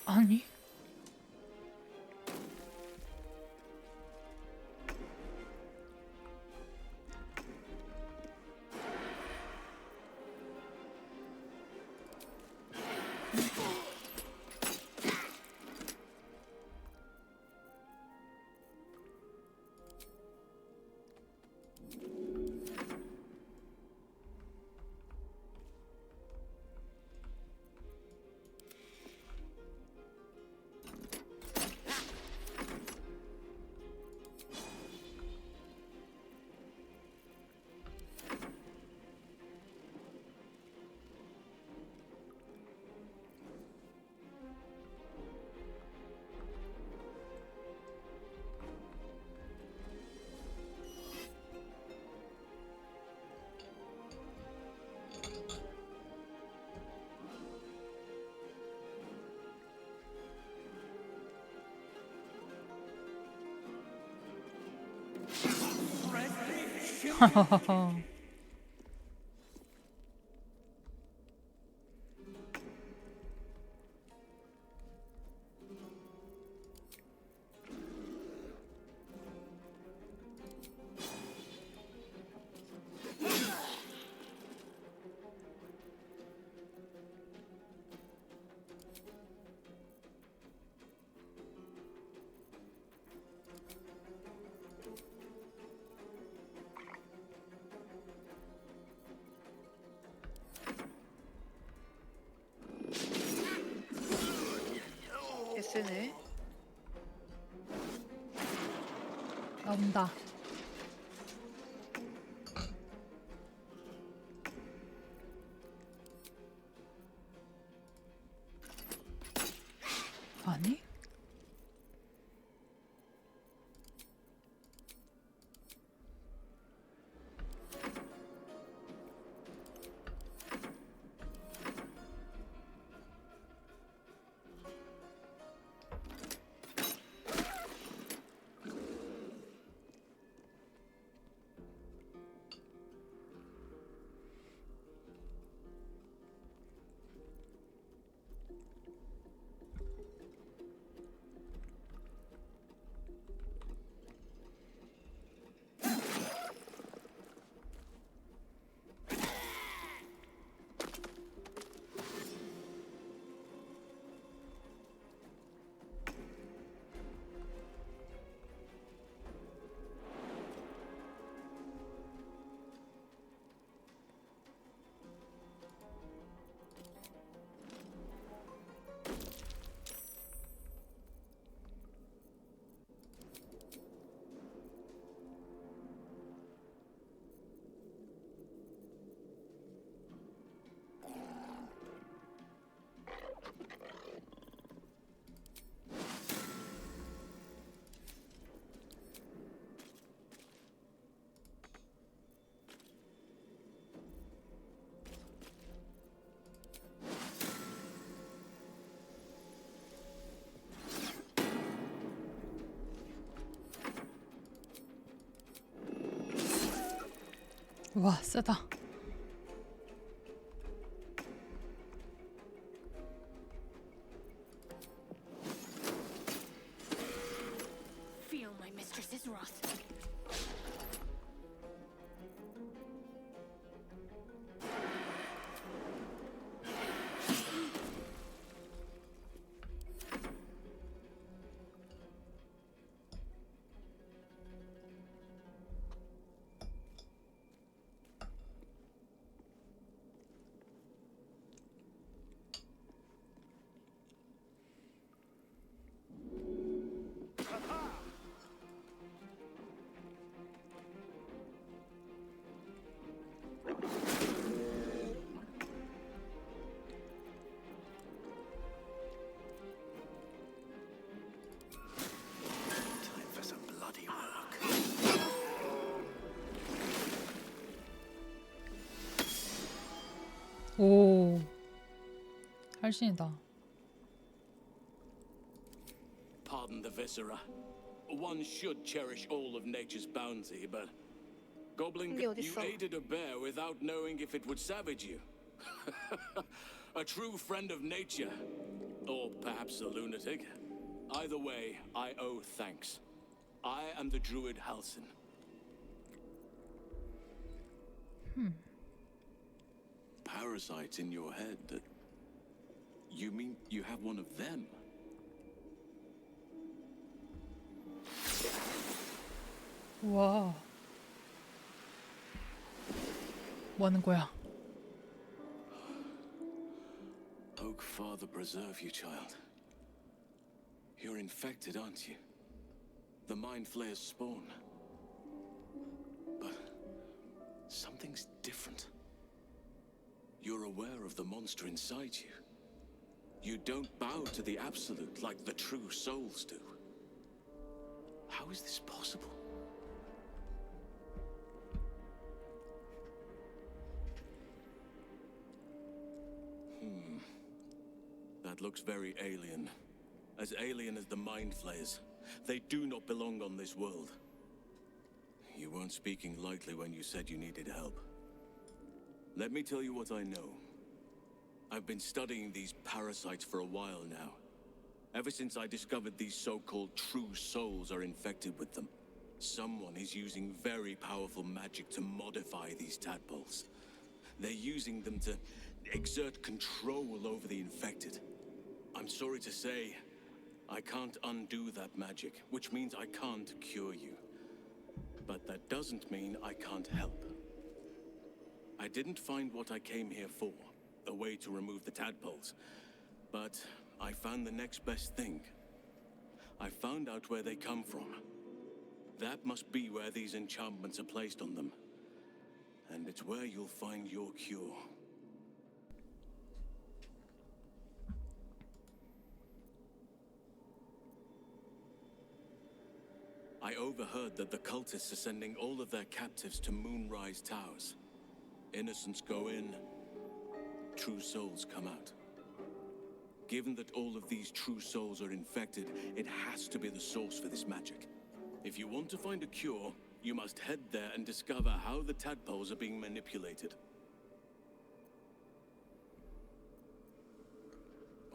아니? 개쎄네. 나온다. 아니? 와, 세다. Feel my mistress's wrath. 할신이다. Pardon the viscera. One should cherish all of nature's bounty, but Goblin, 이게 you 어딨어? aided a bear without knowing if it would savage you. A true friend of nature, or perhaps a lunatic. Either way, I owe thanks. I am the druid Halsin. Parasites in your head. You mean you have one of them? 와. 뭐 하는 거야? Oak Father preserve you, child. You're infected, aren't you? The Mind Flayer's spawn. But something's different. You're aware of the monster inside you. You don't bow to the Absolute like the true souls do. How is this possible? That looks very alien. As alien as the Mind Flayers. They do not belong on this world. You weren't speaking lightly when you said you needed help. Let me tell you what I know. I've been studying these parasites for a while now. Ever since I discovered these so-called true souls are infected with them. Someone is using very powerful magic to modify these tadpoles. They're using them to exert control over the infected. I'm sorry to say, I can't undo that magic, which means I can't cure you. But that doesn't mean I can't help. I didn't find what I came here for, a way to remove the tadpoles. But I found the next best thing. I found out where they come from. That must be where these enchantments are placed on them. And it's where you'll find your cure. I overheard that the cultists are sending all of their captives to Moonrise Towers. Innocents go in, true souls come out. Given that all of these true souls are infected, it has to be the source for this magic. If you want to find a cure, you must head there and discover how the tadpoles are being manipulated.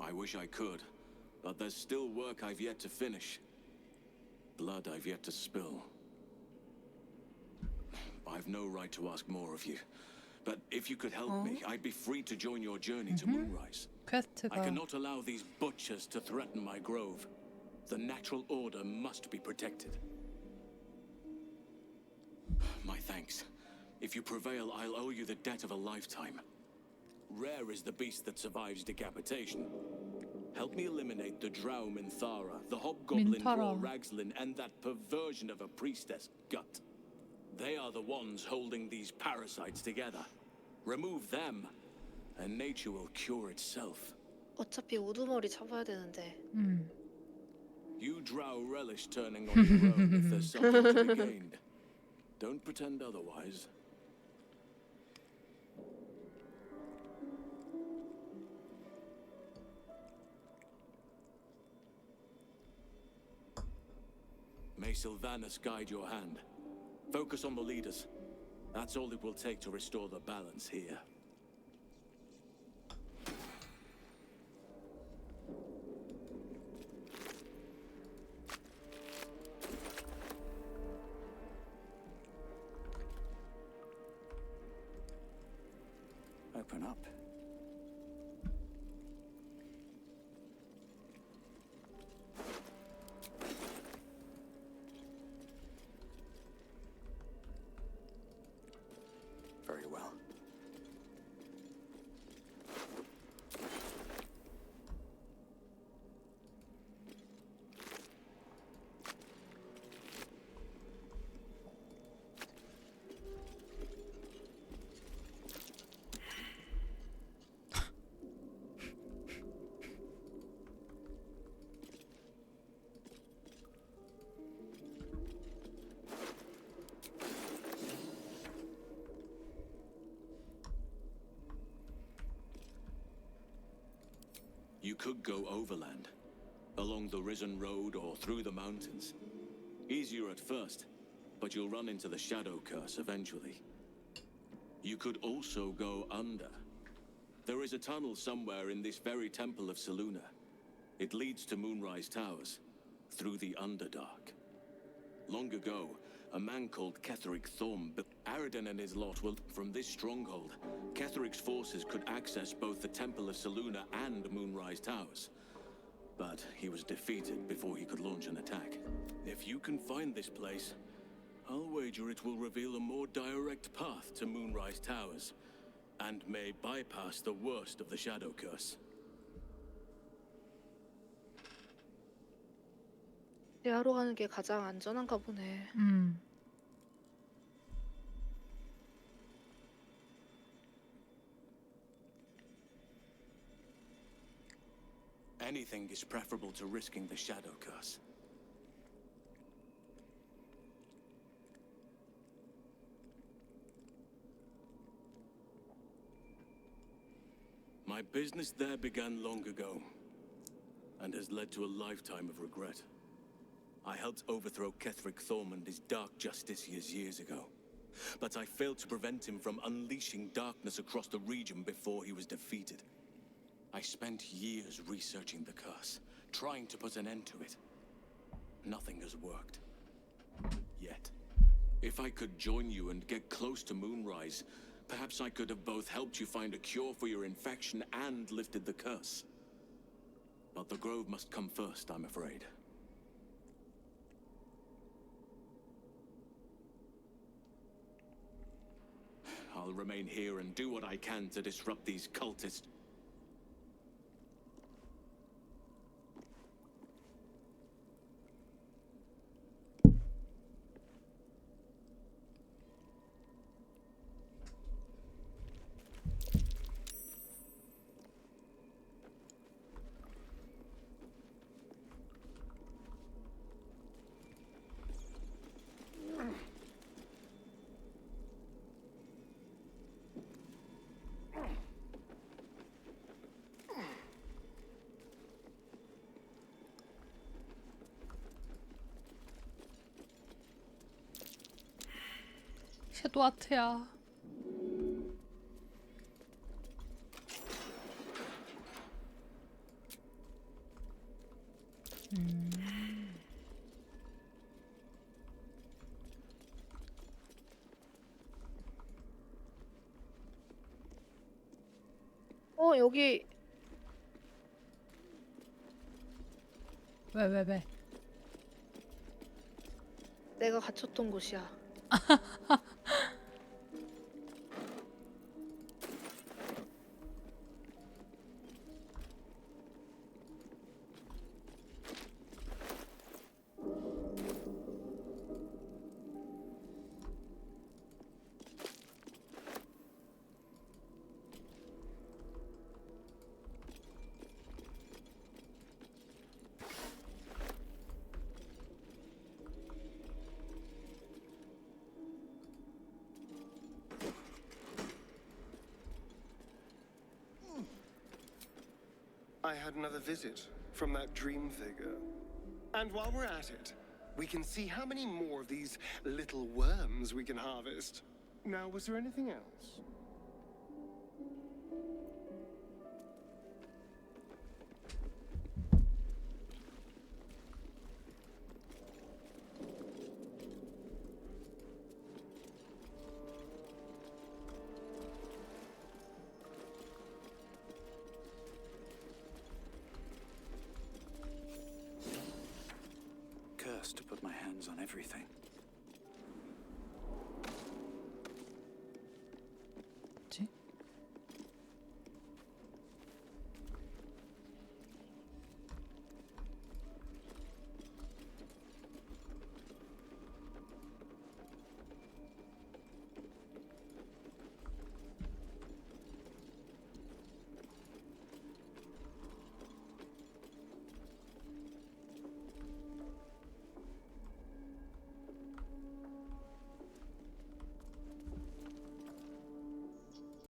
I wish I could, but there's still work I've yet to finish. Blood I've yet to spill. I've no right to ask more of you. But if you could help me, I'd be free to join your journey to Moonrise. I 퀘스트가 cannot allow these butchers to threaten my grove. The natural order must be protected. My thanks. If you prevail, I'll owe you the debt of a lifetime. Rare is the beast that survives decapitation. Help me eliminate the Drow Minthara, the Hobgoblin Draw Ragslin, and that perversion of a priestess, Gut. They are the ones holding these parasites together. Remove them, and nature will cure itself. 어차피 우두머리 잡아야 되는데. You Drow relish turning on your own if there's something to be gained. Don't pretend otherwise. May Sylvanus guide your hand. Focus on the leaders. That's all it will take to restore the balance here. Open up. Very well. You could go overland, along the Risen Road or through the mountains. Easier at first, but you'll run into the Shadow Curse eventually. You could also go under. There is a tunnel somewhere in this very temple of Selûne. It leads to Moonrise Towers, through the Underdark. Long ago, a man called Ketheric Thorm built Aradin and his lot will from this stronghold. Ketheric's forces could access both the Temple of Selûne and Moonrise Towers. But he was defeated before he could launch an attack. If you can find this place, I'll wager it will reveal a more direct path to Moonrise Towers, and may bypass the worst of the Shadow Curse. 대하러 가는 게 가장 안전한가 보네. Anything is preferable to risking the Shadow Curse. My business there began long ago, and has led to a lifetime of regret. I helped overthrow Ketheric Thorm and his dark justiciars years ago, but I failed to prevent him from unleashing darkness across the region before he was defeated. I spent years researching the curse, trying to put an end to it. Nothing has worked. Yet. If I could join you and get close to Moonrise, perhaps I could have both helped you find a cure for your infection and lifted the curse. But the Grove must come first, I'm afraid. I'll remain here and do what I can to disrupt these cultists. 섀도우 아트야. 여기 왜? 내가 갇혔던 곳이야. I had another visit from that dream figure. And while we're at it, we can see how many more of these little worms we can harvest. Now, was there anything else?